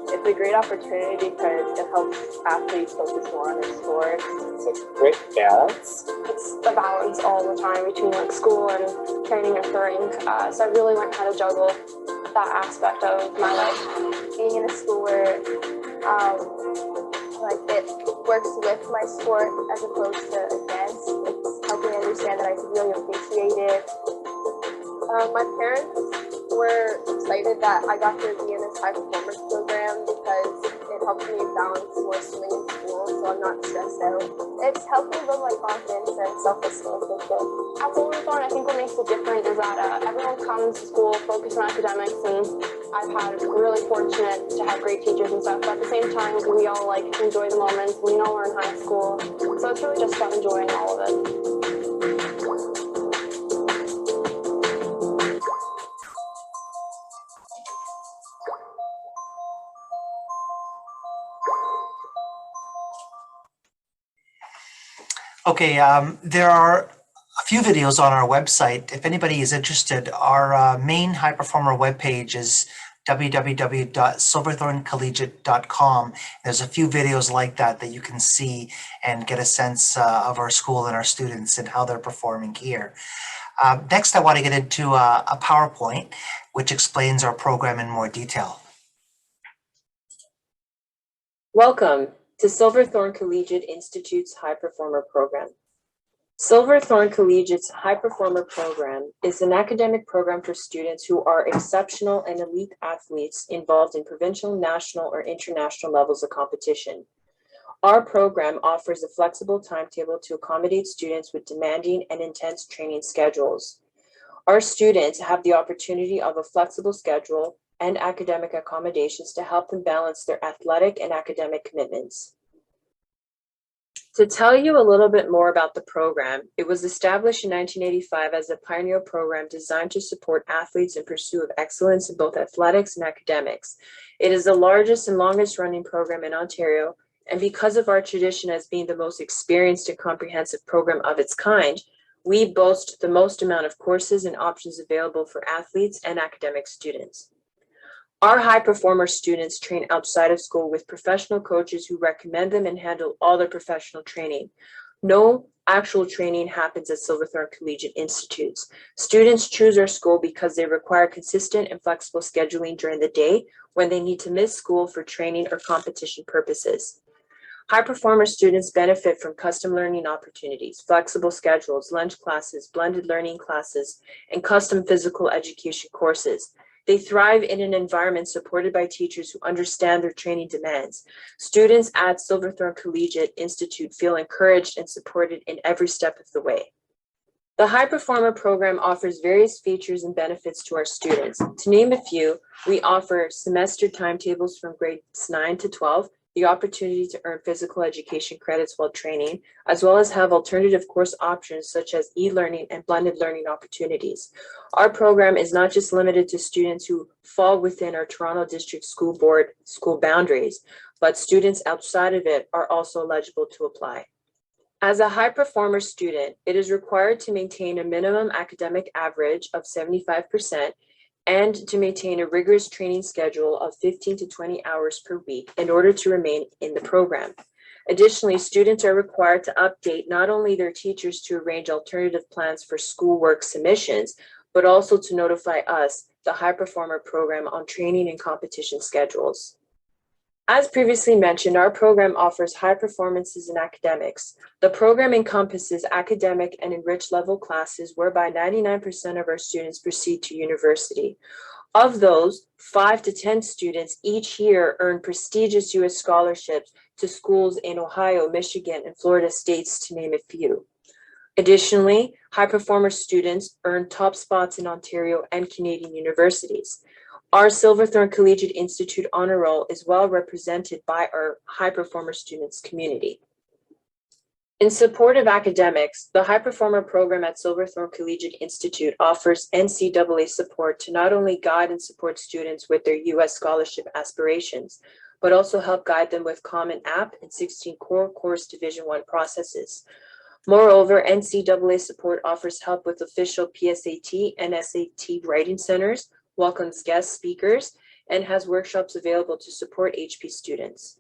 It's a great opportunity because it helps athletes focus more on their sport. It's a great balance. It's a balance all the time between like school and training and throwing. So I really learned how to juggle that aspect of my life. Being in a school where like it works with my sport as opposed to against, it's helping me understand that I can really appreciate it. My parents were excited that I got to be in this high performance program because it helps me balance more swimming in school, so I'm not stressed out. It's helped me build my confidence and self-esteem for sure. At Silverthorn, I think what makes it different is that everyone comes to school focused on academics, and I've had really fortunate to have great teachers and stuff, but at the same time, we all like enjoy the moments. We know we're in high school, so it's really just about enjoying all of it. Okay, there are a few videos on our website. If anybody is interested, our main High Performer webpage is www.silverthorncollegiate.com. There's a few videos like that that you can see and get a sense of our school and our students and how they're performing here. Next, I want to get into a PowerPoint, which explains our program in more detail. Welcome to Silverthorn Collegiate Institute's High Performer Program. Silverthorn Collegiate's High Performer Program is an academic program for students who are exceptional and elite athletes involved in provincial, national, or international levels of competition. Our program offers a flexible timetable to accommodate students with demanding and intense training schedules. Our students have the opportunity of a flexible schedule and academic accommodations to help them balance their athletic and academic commitments. To tell you a little bit more about the program, it was established in 1985 as a pioneer program designed to support athletes in pursuit of excellence in both athletics and academics. It is the largest and longest running program in Ontario, and because of our tradition as being the most experienced and comprehensive program of its kind, we boast the most amount of courses and options available for athletes and academic students. Our high performer students train outside of school with professional coaches who recommend them and handle all their professional training. No actual training happens at Silverthorn Collegiate Institutes. Students choose our school because they require consistent and flexible scheduling during the day when they need to miss school for training or competition purposes. High performer students benefit from custom learning opportunities, flexible schedules, lunch classes, blended learning classes, and custom physical education courses. They thrive in an environment supported by teachers who understand their training demands. Students at Silverthorn Collegiate Institute feel encouraged and supported in every step of the way. The High Performer program offers various features and benefits to our students. To name a few, we offer semester timetables from grades 9 to 12, the opportunity to earn physical education credits while training, as well as have alternative course options such as e-learning and blended learning opportunities. Our program is not just limited to students who fall within our Toronto District School Board school boundaries, but students outside of it are also eligible to apply. As a high performer student, it is required to maintain a minimum academic average of 75% and to maintain a rigorous training schedule of 15 to 20 hours per week in order to remain in the program. Additionally, students are required to update not only their teachers to arrange alternative plans for schoolwork submissions, but also to notify us, the High Performer program, on training and competition schedules. As previously mentioned, our program offers high performances in academics. The program encompasses academic and enriched level classes whereby 99% of our students proceed to university. Of those, 5 to 10 students each year earn prestigious U.S. scholarships to schools in Ohio, Michigan, and Florida states, to name a few. Additionally, high performer students earn top spots in Ontario and Canadian universities. Our Silverthorn Collegiate Institute Honor Roll is well represented by our high performer students community. In support of academics, the High Performer program at Silverthorn Collegiate Institute offers NCAA support to not only guide and support students with their U.S. scholarship aspirations, but also help guide them with Common App and 16 core course Division I processes. Moreover, NCAA support offers help with official PSAT and SAT writing centers, welcomes guest speakers, and has workshops available to support HP students.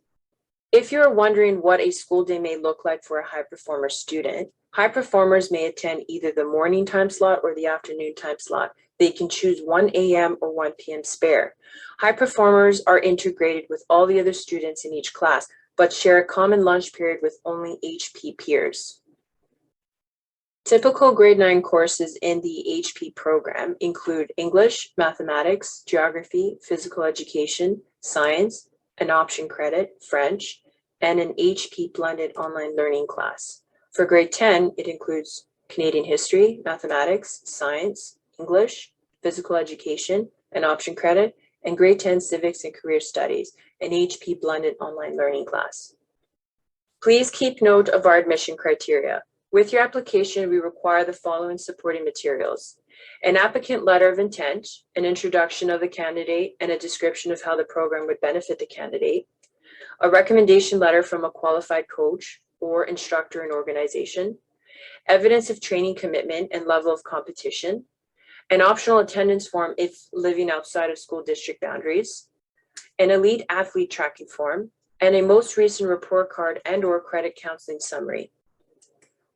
If you're wondering what a school day may look like for a high performer student, high performers may attend either the morning time slot or the afternoon time slot. They can choose 1 a.m. or 1 p.m. spare. High performers are integrated with all the other students in each class, but share a common lunch period with only HP peers. Typical grade 9 courses in the HP program include English, mathematics, geography, physical education, science, an option credit, French, and an HP blended online learning class. For grade 10, it includes Canadian history, mathematics, science, English, physical education, an option credit, and grade 10 civics and career studies, an HP blended online learning class. Please keep note of our admission criteria. With your application, we require the following supporting materials: an applicant letter of intent, an introduction of the candidate, and a description of how the program would benefit the candidate, a recommendation letter from a qualified coach or instructor and organization, evidence of training commitment and level of competition, an optional attendance form if living outside of school district boundaries, an elite athlete tracking form, and a most recent report card and/or credit counseling summary.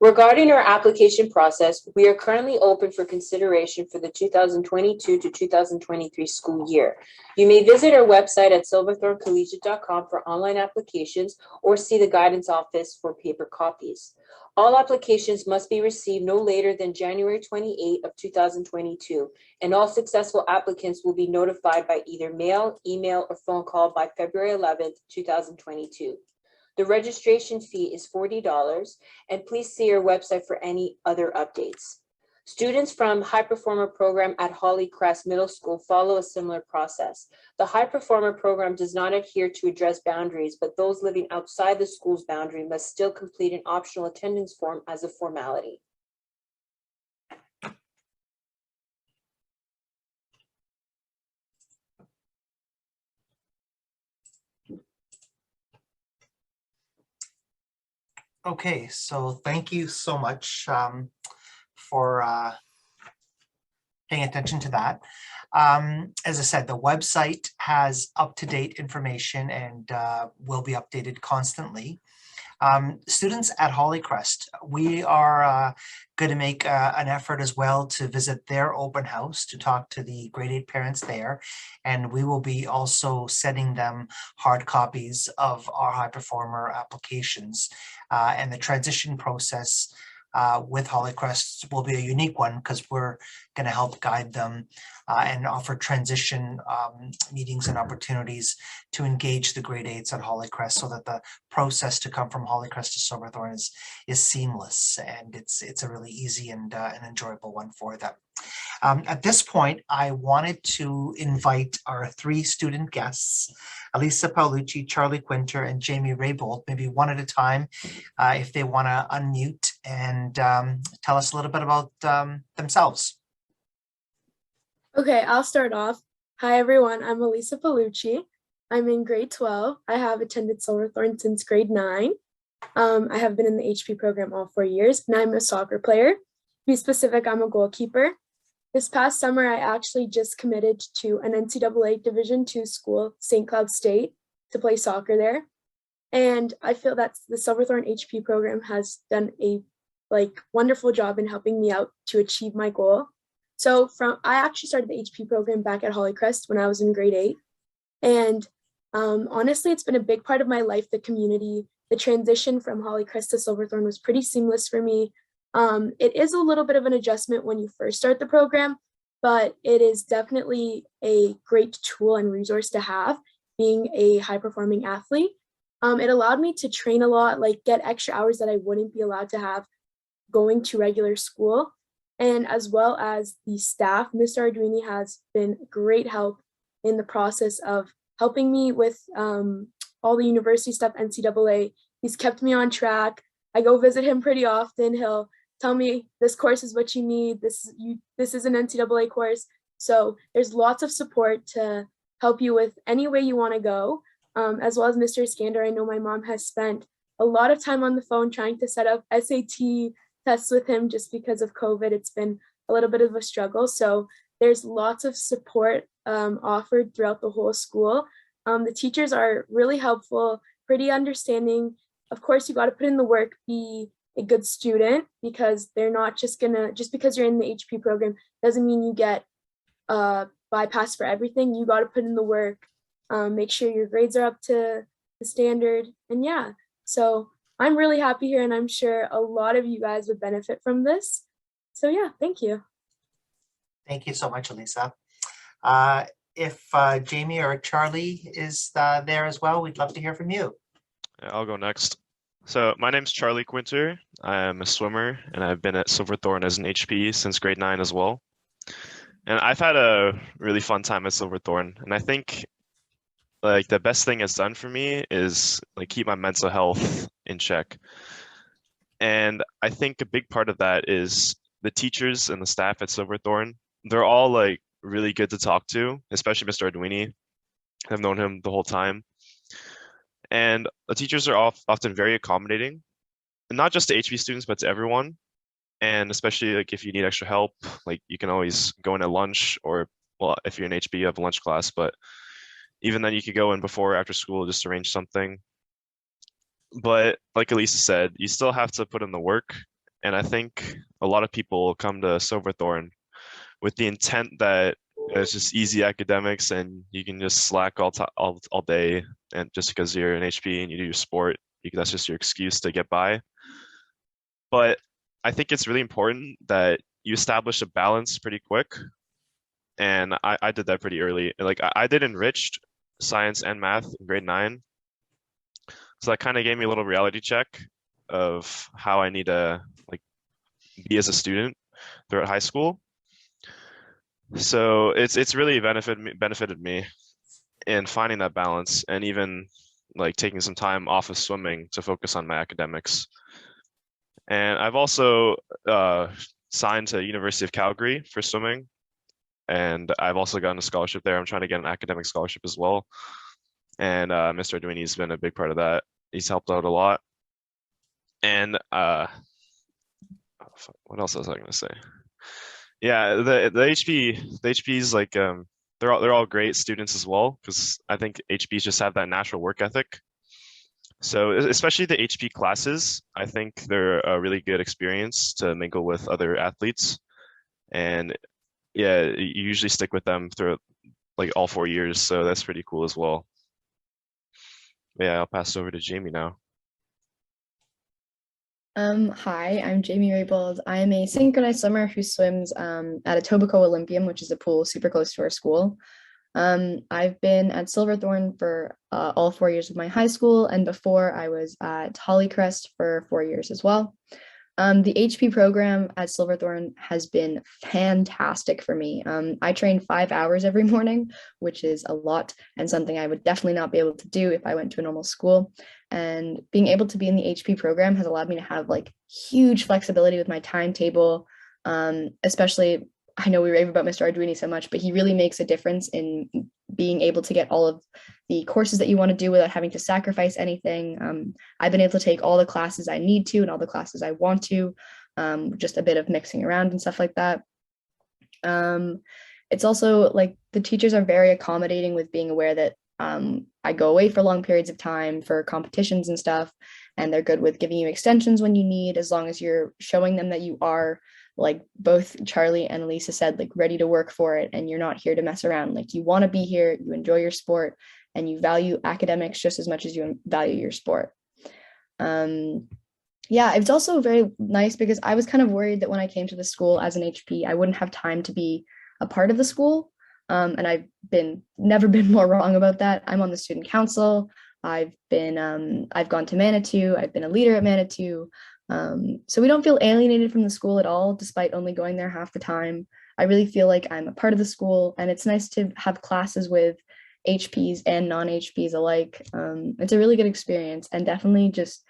Regarding our application process, we are currently open for consideration for the 2022 to 2023 school year. You may visit our website at silverthorncollegiate.com for online applications or see the guidance office for paper copies. All applications must be received no later than January 28 of 2022, and all successful applicants will be notified by either mail, email, or phone call by February 11th, 2022. The registration fee is $40, and please see our website for any other updates. Students from High Performer Program at Holly Crest Middle School follow a similar process. The High Performer Program does not adhere to address boundaries, but those living outside the school's boundary must still complete an optional attendance form as a formality. Okay, so thank you so much for paying attention to that. As I said, the website has up-to-date information and will be updated constantly. Students at Hollycrest, we are going to make an effort as well to visit their open house to talk to the grade 8 parents there. And we will be also sending them hard copies of our high performer applications. And the transition process with Hollycrest will be a unique one because we're going to help guide them and offer transition meetings and opportunities to engage the grade 8s at Hollycrest so that the process to come from Hollycrest to Silverthorn is seamless, and it's a really easy and an enjoyable one for them. At this point, I wanted to invite our 3 student guests, Elisa Paolucci, Charlie Quinter, and Jamie Raybould, maybe one at a time, if they want to unmute and tell us a little bit about themselves. Okay, I'll start off. Hi, everyone. I'm Elisa Paolucci. I'm in grade 12. I have attended Silverthorn since grade 9. I have been in the HP program all 4 years, and I'm a soccer player. To be specific, I'm a goalkeeper. This past summer, I actually just committed to an NCAA Division II school, St. Cloud State, to play soccer there. And I feel that the Silverthorn HP program has done a wonderful job in helping me out to achieve my goal. So I actually started the HP program back at Hollycrest when I was in grade 8. And honestly, it's been a big part of my life, the community. The transition from Hollycrest to Silverthorn was pretty seamless for me. It is a little bit of an adjustment when you first start the program, but it is definitely a great tool and resource to have, being a high-performing athlete. It allowed me to train a lot, get extra hours that I wouldn't be allowed to have going to regular school. And as well as the staff, Mr. Arduini has been great help in the process of helping me with all the university stuff, NCAA. He's kept me on track. I go visit him pretty often. He'll tell me this course is what you need. This is an NCAA course. So there's lots of support to help you with any way you want to go. As well as Mr. Skander, I know my mom has spent a lot of time on the phone trying to set up SAT tests with him just because of COVID. It's been a little bit of a struggle. So there's lots of support offered throughout the whole school. The teachers are really helpful, pretty understanding. Of course, you got to put in the work, be a good student, because they're not just because you're in the HP program doesn't mean you get bypassed for everything. You got to put in the work, make sure your grades are up to the standard. And yeah, so I'm really happy here, and I'm sure a lot of you guys would benefit from this. So yeah, thank you. Thank you so much, Elisa. If Jamie or Charlie is there as well, we'd love to hear from you. Yeah, I'll go next. So my name's Charlie Quinter. I'm a swimmer, and I've been at Silverthorn as an HP since grade 9 as well. And I've had a really fun time at Silverthorn, and I think the best thing it's done for me is keep my mental health in check. And I think a big part of that is the teachers and the staff at Silverthorn. They're all really good to talk to, especially Mr. Arduini. I've known him the whole time. And the teachers are often very accommodating, and not just to HP students, but to everyone. And especially if you need extra help, you can always go in at lunch, or well, if you're in HP, you have a lunch class, but even then you could go in before or after school, just arrange something. But like Elisa said, you still have to put in the work. And I think a lot of people come to Silverthorn with the intent that it's just easy academics and you can just slack all day, and just because you're an HP and you do your sport, that's just your excuse to get by. But I think it's really important that you establish a balance pretty quick, and I did that pretty early. I did enriched science and math in grade 9, so that kind of gave me a little reality check of how I need to be as a student. throughout high school. So it's really benefited me in finding that balance, and even like taking some time off of swimming to focus on my academics. And I've also signed to University of Calgary for swimming, and I've also gotten a scholarship there. I'm trying to get an academic scholarship as well, and Mr. Arduini's been a big part of that. He's helped out a lot. And what else was I going to say? Yeah, the HPs, like they're all great students as well, because I think HPs just have that natural work ethic. So especially the HP classes, I think they're a really good experience to mingle with other athletes. And yeah, you usually stick with them through like all 4 years, so that's pretty cool as well. Yeah, I'll pass it over to Jamie now. Hi, I'm Jamie Raybould. I am a synchronized swimmer who swims at Etobicoke Olympium, which is a pool super close to our school. I've been at Silverthorn for all 4 years of my high school, and before I was at Hollycrest for 4 years as well. The HP program at Silverthorn has been fantastic for me. I train 5 hours every morning, which is a lot, and something I would definitely not be able to do if I went to a normal school. And being able to be in the HP program has allowed me to have like huge flexibility with my timetable, especially I know we rave about Mr. Arduini so much, but he really makes a difference in being able to get all of the courses that you want to do without having to sacrifice anything. I've been able to take all the classes I need to and all the classes I want to, just a bit of mixing around and stuff like that. It's also like the teachers are very accommodating with being aware that I go away for long periods of time for competitions and stuff, and they're good with giving you extensions when you need, as long as you're showing them that you are, like both Charlie and Elisa said, like ready to work for it, and you're not here to mess around. Like you want to be here, you enjoy your sport, and you value academics just as much as you value your sport. Yeah, it's also very nice because I was kind of worried that when I came to the school as an HP, I wouldn't have time to be a part of the school. And I've never been more wrong about that. I'm on the student council. I've gone to Manitou. I've been a leader at Manitou. So we don't feel alienated from the school at all, despite only going there half the time. I really feel like I'm a part of the school, and it's nice to have classes with HPs and non-HPs alike. It's a really good experience, and definitely just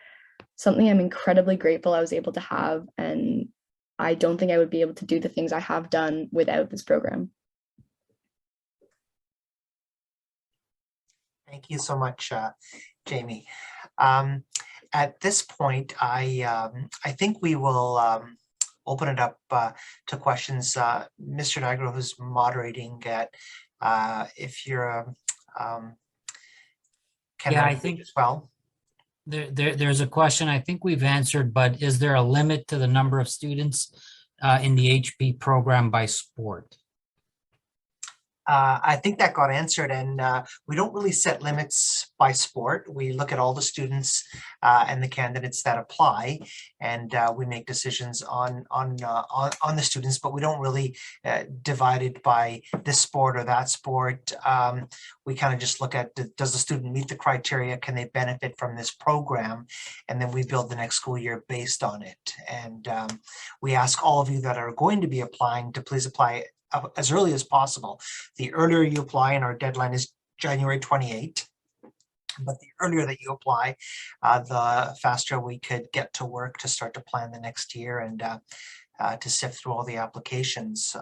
something I'm incredibly grateful I was able to have. And I don't think I would be able to do the things I have done without this program. Thank you so much, Jamie. At this point, I think we will open it up to questions. Mr. Nigro, who's moderating, if you're can yeah, I I think as well. There's a question I think we've answered, but is there a limit to the number of students in the HP program by sport? I think that got answered, and we don't really set limits by sport. We look at all the students and the candidates that apply, and we make decisions on the students, but we don't really divide it by this sport or that sport. We kind of just look at, does the student meet the criteria? Can they benefit from this program? And then we build the next school year based on it. And we ask all of you that are going to be applying to please apply as early as possible. The earlier you apply, and our deadline is January 28th, but the earlier that you apply, the faster we could get to work to start to plan the next year and to sift through all the applications.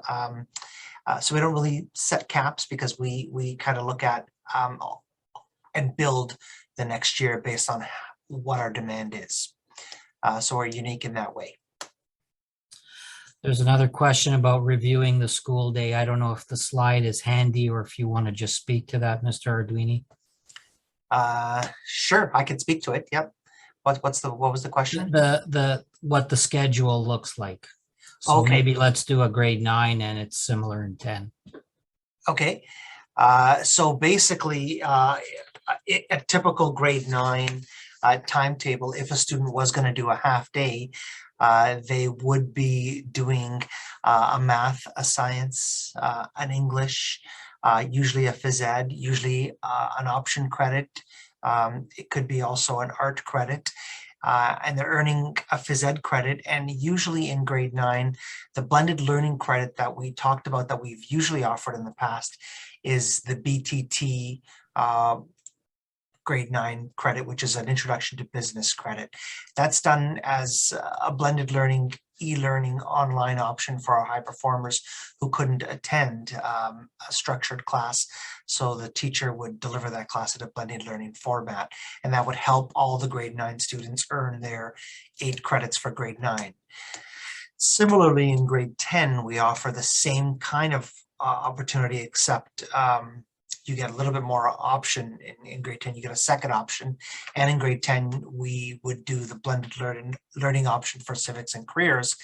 So we don't really set caps because we kind of look at and build the next year based on what our demand is. So we're unique in that way. There's another question about reviewing the school day. I don't know if the slide is handy or if you want to just speak to that, Mr. Arduini. Sure, I can speak to it. Yep. What was the question? What the schedule looks like. So okay. Maybe let's do a grade 9 and it's similar in 10. Okay. So basically, a typical grade 9 timetable, if a student was going to do a half day, they would be doing a math, a science, an English, usually a phys ed, usually an option credit. It could be also an art credit. and they're earning a phys ed credit. And usually in grade 9, the blended learning credit that we talked about that we've usually offered in the past is the BTT grade 9 credit, which is an introduction to business credit. That's done as a blended learning e-learning online option for our high performers who couldn't attend a structured class. So the teacher would deliver that class in a blended learning format, and that would help all the grade 9 students earn their 8 credits for grade 9. Similarly, in grade 10, we offer the same kind of opportunity, except you get a little bit more option. In grade 10, you get a second option. And in grade 10, we would do the blended learning option for civics and careers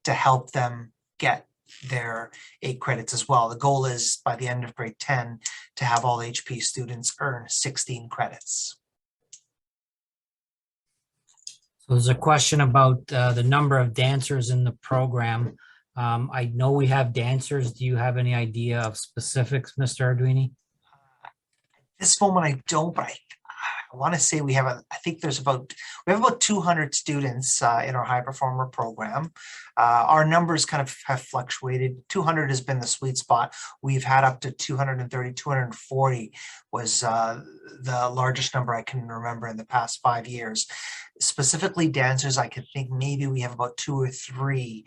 to help them get their 8 credits as well. The goal is by the end of grade 10 to have all HP students earn 16 credits. So there's a question about the number of dancers in the program. I know we have dancers. Do you have any idea of specifics, Mr. Arduini? This moment I don't, but I want to say we have I think we have about 200 students in our high performer program. Our numbers kind of have fluctuated. 200 has been the sweet spot. We've had up to 230, 240 was the largest number I can remember in the past 5 years. Specifically dancers, I could think maybe we have about 2 or 3.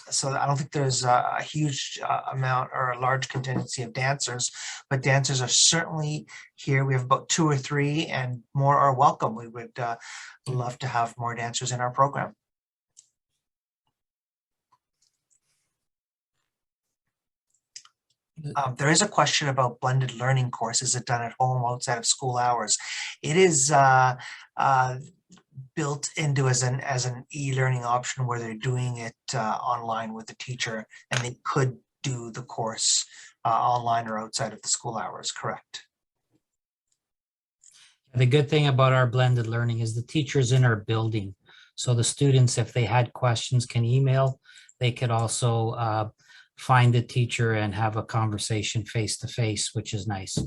So I don't think there's a huge amount or a large contingency of dancers, but dancers are certainly here. We have about 2 or 3, and more are welcome. We would love to have more dancers in our program. There is a question about blended learning courses. Is it done at home outside of school hours? It is built into as an e-learning option where they're doing it online with the teacher, and they could do the course online or outside of the school hours, correct? The good thing about our blended learning is the teachers in our building. So the students, if they had questions, can email. They could also find the teacher and have a conversation face to face, which is nice.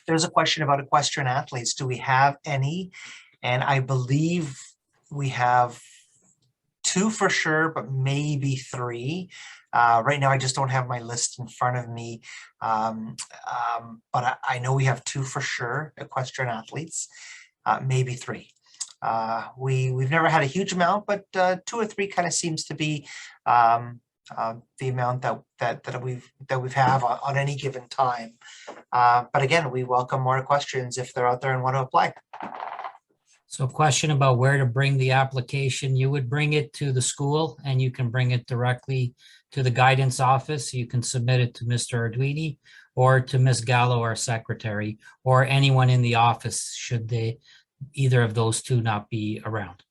There's a question about equestrian athletes. Do we have any? And I believe we have 2 for sure, but maybe 3. Right now, I just don't have my list in front of me. But I know we have 2 for sure, equestrian athletes, maybe 3. We've never had a huge amount, but 2 or 3 kind of seems to be the amount that we've have on any given time. But again, we welcome more questions if they're out there and want to apply. So a question about where to bring the application. You would bring it to the school, and you can bring it directly to the guidance office. You can submit it to Mr. Arduini or to Ms. Gallo, our secretary, or anyone in the office should either of those 2 not be around.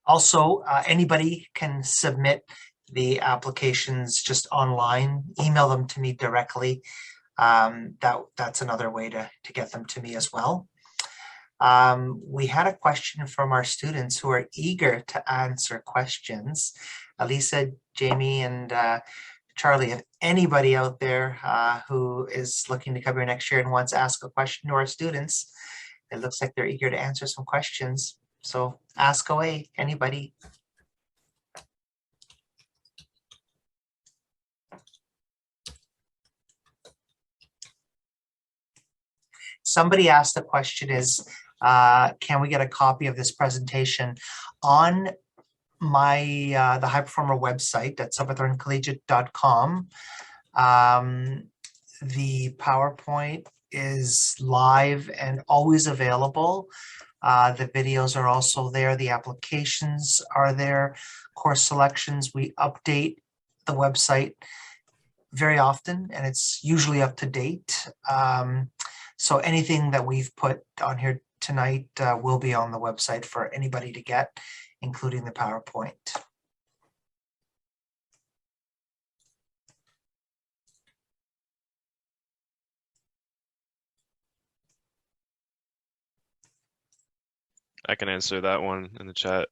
Also, anybody can submit the applications just online. Email them to me directly. That's another way to get them to me as well. We had a question from our students who are eager to answer questions. Elisa, Jamie, and Charlie, if anybody out there who is looking to come here next year and wants to ask a question to our students, it looks like they're eager to answer some questions. So ask away, anybody. Somebody asked the question is, can we get a copy of this presentation on my the High Performer website at silverthorncollegiate.com. The PowerPoint is live and always available. The videos are also there. The applications are there. Course selections, we update the website very often, and it's usually up to date. So anything that we've put on here tonight will be on the website for anybody to get, including the PowerPoint. I can answer that one in the chat.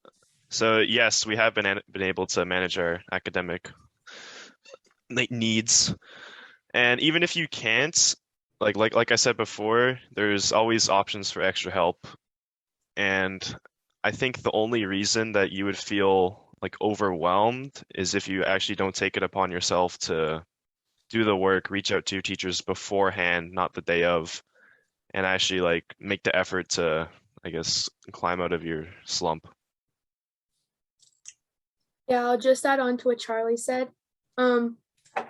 So yes, we have been able to manage our academic needs. And even if you can't, like I said before, there's always options for extra help. And I think the only reason that you would feel like overwhelmed is if you actually don't take it upon yourself to do the work, reach out to your teachers beforehand, not the day of, and actually like make the effort to, I guess, climb out of your slump. Yeah, I'll just add on to what Charlie said.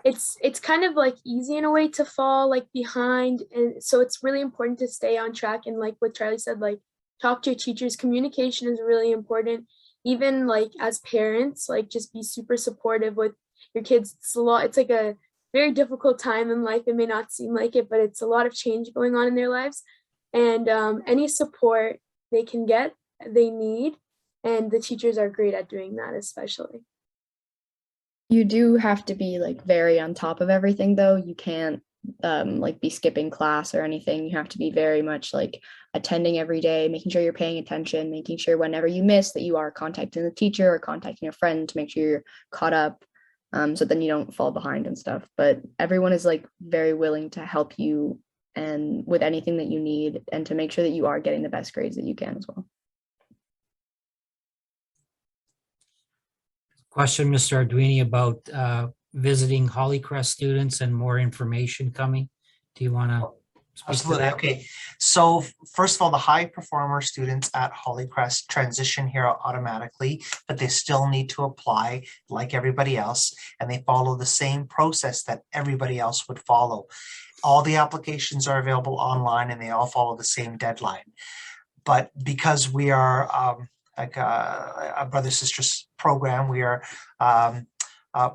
It's kind of like easy in a way to fall like behind, and so it's really important to stay on track. And like what Charlie said, like talk to your teachers. Communication is really important. Even like as parents, like just be super supportive with your kids. It's a lot. It's like a very difficult time in life. It may not seem like it, but it's a lot of change going on in their lives. And any support they can get, they need. And the teachers are great at doing that, especially. You do have to be like very on top of everything though. You can't like be skipping class or anything. You have to be very much like attending every day, making sure you're paying attention, making sure whenever you miss that you are contacting the teacher or contacting a friend to make sure you're caught up, so then you don't fall behind and stuff. But everyone is like very willing to help you and with anything that you need and to make sure that you are getting the best grades that you can as well. Question, Mr. Arduini, about visiting Hollycrest students and more information coming. Do you want to speak Absolutely. to that? Okay. So first of all, the high performer students at Hollycrest transition here automatically, but they still need to apply like everybody else, and they follow the same process that everybody else would follow. All the applications are available online and they all follow the same deadline. But because we are like a brother-sister program, we are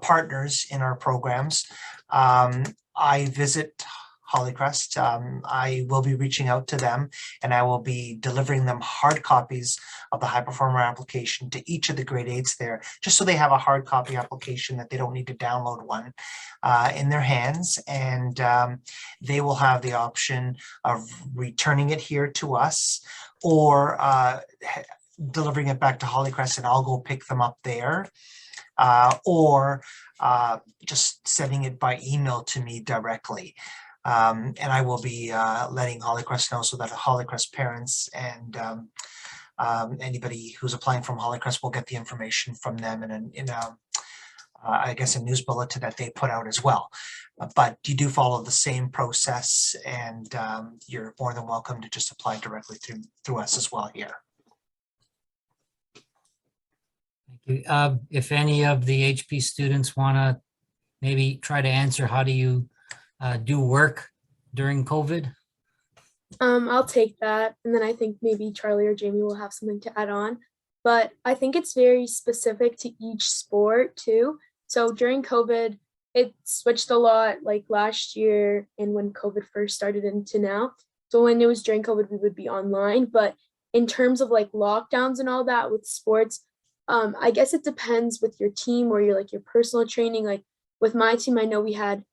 partners in our programs. I visit Hollycrest. I will be reaching out to them and I will be delivering them hard copies of the high performer application to each of the grade 8s there, just so they have a hard copy application that they don't need to download one in their hands. And they will have the option of returning it here to us or delivering it back to Hollycrest and I'll go pick them up there. Or just sending it by email to me directly. And I will be letting Hollycrest know so that Hollycrest parents and anybody who's applying from Hollycrest will get the information from them in I guess a news bulletin that they put out as well. But you do follow the same process and you're more than welcome to just apply directly through us as well here. Thank you. If any of the HP students want to maybe try to answer, how do you do work during COVID? I'll take that. And then I think maybe Charlie or Jamie will have something to add on. But I think it's very specific to each sport too. So during COVID, it switched a lot like last year and when COVID first started into now. So when it was during COVID, we would be online. But in terms of like lockdowns and all that with sports, I guess it depends with your team or your like your personal training. Like with my team, I know we had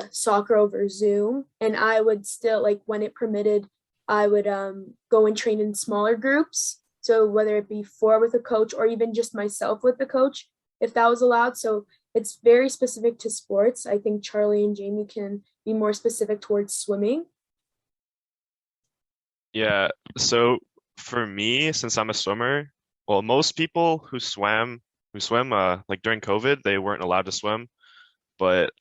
soccer over Zoom, and I would still like when it permitted, I would go and train in smaller groups. So whether it be 4 with a coach or even just myself with the coach, if that was allowed. So it's very specific to sports. I think Charlie and Jamie can be more specific towards swimming. Yeah, so for me, since I'm a swimmer, well, most people who swim like during COVID, they weren't allowed to swim, but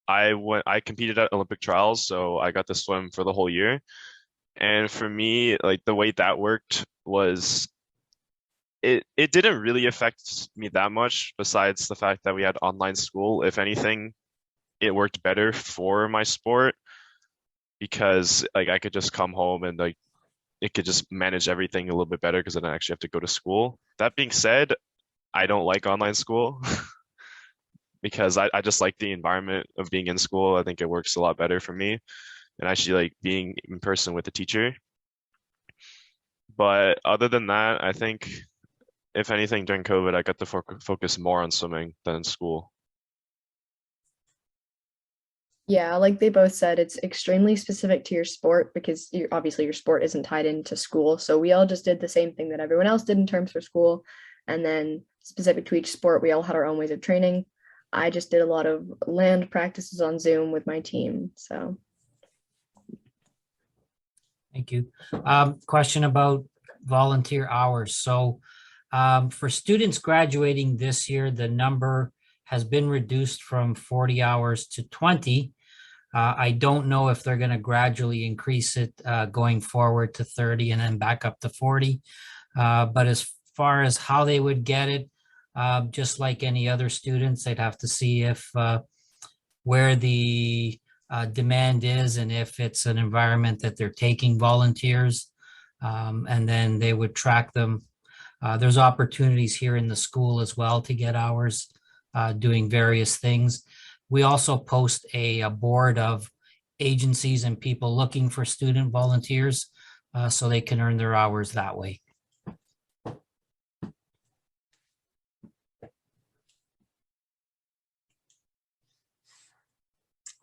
I competed at Olympic trials, so I got to swim for the whole year. And for me, like the way that worked was it didn't really affect me that much besides the fact that we had online school. If anything, it worked better for my sport because like I could just come home and like it could just manage everything a little bit better because I didn't actually have to go to school. That being said, I don't like online school because I just like the environment of being in school. I think it works a lot better for me and actually like being in person with the teacher. But other than that, I think if anything during COVID, I got to focus more on swimming than school. Yeah, like they both said, it's extremely specific to your sport because obviously your sport isn't tied into school. So we all just did the same thing that everyone else did in terms for school. And then specific to each sport, we all had our own ways of training. I just did a lot of land practices on Zoom with my team. So Thank you. Question about volunteer hours. So for students graduating this year, the number has been reduced from 40 hours to 20. I don't know if they're going to gradually increase it going forward to 30 and then back up to 40. But as far as how they would get it, just like any other students, they'd have to see if where the demand is and if it's an environment that they're taking volunteers, and then they would track them. There's opportunities here in the school as well to get hours doing various things. We also post a board of agencies and people looking for student volunteers so they can earn their hours that way.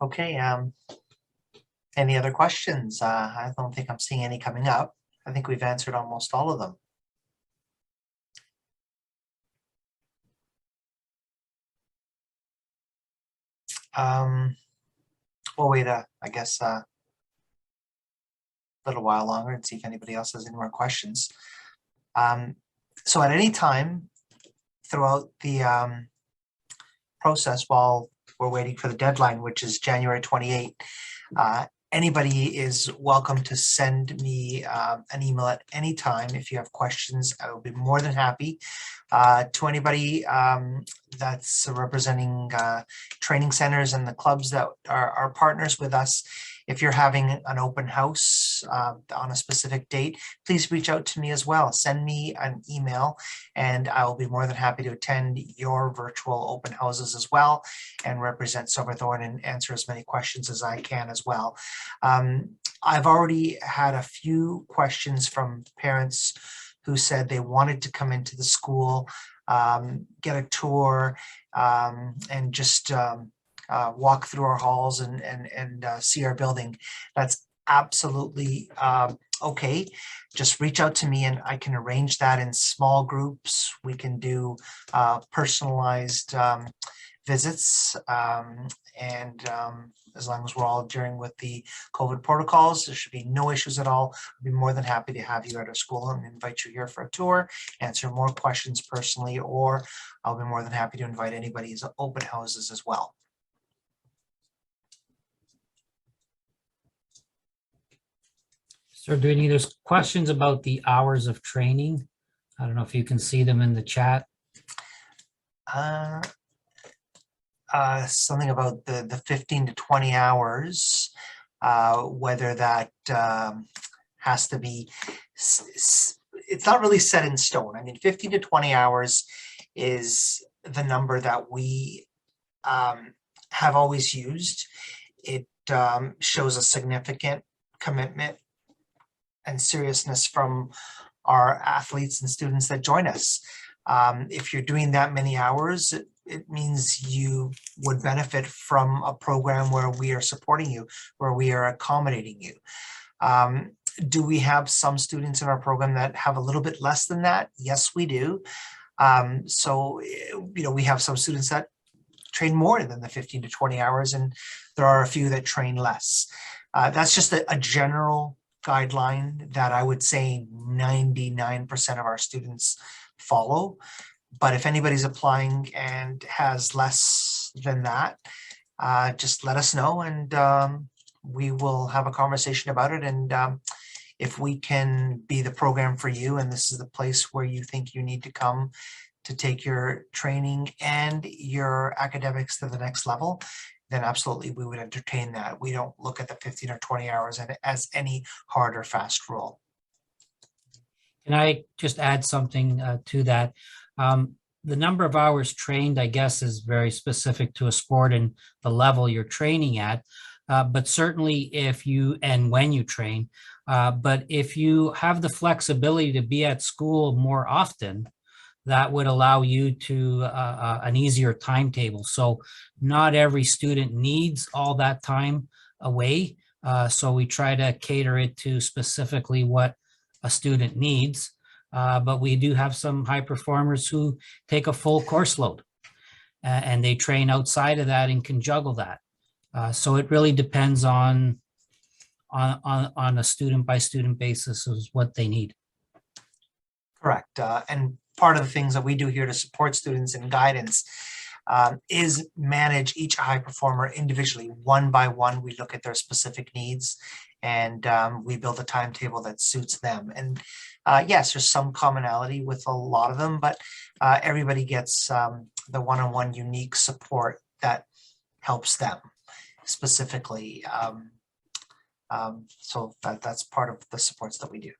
Okay, any other questions? I don't think I'm seeing any coming up. I think we've answered almost all of them. We'll wait I guess a little while longer and see if anybody else has any more questions. So at any time throughout the process while we're waiting for the deadline, which is January 28th, anybody is welcome to send me an email at any time if you have questions. I will be more than happy. To anybody that's representing training centers and the clubs that are partners with us, if you're having an open house on a specific date, please reach out to me as well. Send me an email and I will be more than happy to attend your virtual open houses as well and represent Silverthorn and answer as many questions as I can as well. I've already had a few questions from parents who said they wanted to come into the school, get a tour, and just walk through our halls and see our building. That's absolutely okay. Just reach out to me and I can arrange that in small groups. We can do personalized visits, and as long as we're all adhering with the COVID protocols, there should be no issues at all. I'd be more than happy to have you at our school and invite you here for a tour, answer more questions personally, or I'll be more than happy to invite anybody's open houses as well. So do any there's questions about the hours of training? I don't know if you can see them in the chat. Something about the 15 to 20 hours, whether that has to be, it's not really set in stone. I mean, 15 to 20 hours is the number that we have always used. It shows a significant commitment and seriousness from our athletes and students that join us. If you're doing that many hours, it means you would benefit from a program where we are supporting you, where we are accommodating you. Do we have some students in our program that have a little bit less than that? Yes, we do. So, you know, we have some students that train more than the 15 to 20 hours, and there are a few that train less. That's just a general guideline that I would say 99% of our students follow. But if anybody's applying and has less than that, just let us know and we will have a conversation about it. And if we can be the program for you and this is the place where you think you need to come to take your training and your academics to the next level, then absolutely we would entertain that. We don't look at the 15 or 20 hours as any hard or fast rule. Can I just add something to that? The number of hours trained, I guess, is very specific to a sport and the level you're training at. But certainly if you, and when you train, but if you have the flexibility to be at school more often, that would allow you to an easier timetable. So not every student needs all that time away. So we try to cater it to specifically what a student needs. But we do have some high performers who take a full course load and they train outside of that and can juggle that. So it really depends on on a student by student basis is what they need. Correct. And part of the things that we do here to support students in guidance is manage each high performer individually, one by one. We look at their specific needs and we build a timetable that suits them. And yes, there's some commonality with a lot of them, but everybody gets the one-on-one unique support that helps them specifically. So that's part of the supports that we do.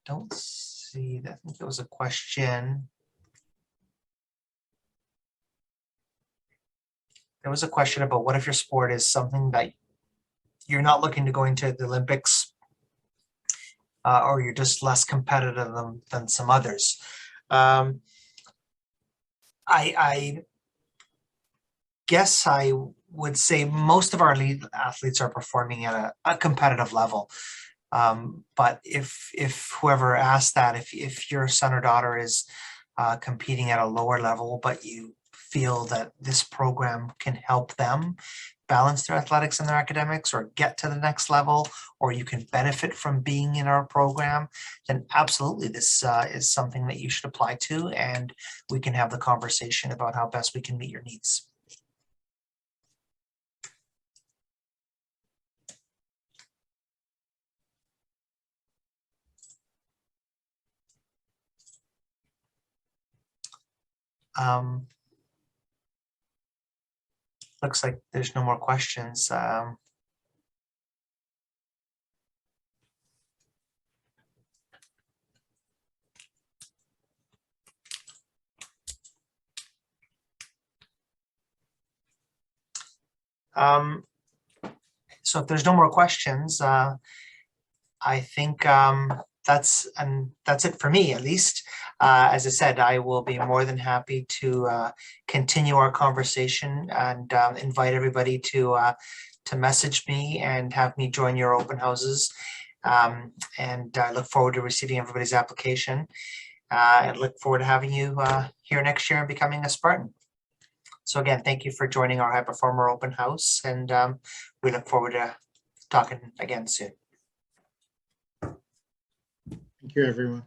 Don't see that. I think there was a question. There was a question about what if your sport is something that you're not looking to go into the Olympics or you're just less competitive than some others. I guess I would say most of our elite athletes are performing at a competitive level. But if whoever asked that, if your son or daughter is competing at a lower level, but you feel that this program can help them balance their athletics and their academics or get to the next level, or you can benefit from being in our program, then absolutely this is something that you should apply to, and we can have the conversation about how best we can meet your needs. Looks like there's no more questions. So if there's no more questions, I think that's it for me, at least. As I said, I will be more than happy to continue our conversation and invite everybody to message me and have me join your open houses. And I look forward to receiving everybody's application. And look forward to having you here next year and becoming a Spartan. So again, thank you for joining our High Performer Open House, and we look forward to talking again soon. Thank you, everyone.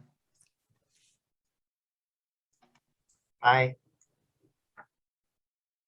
Bye.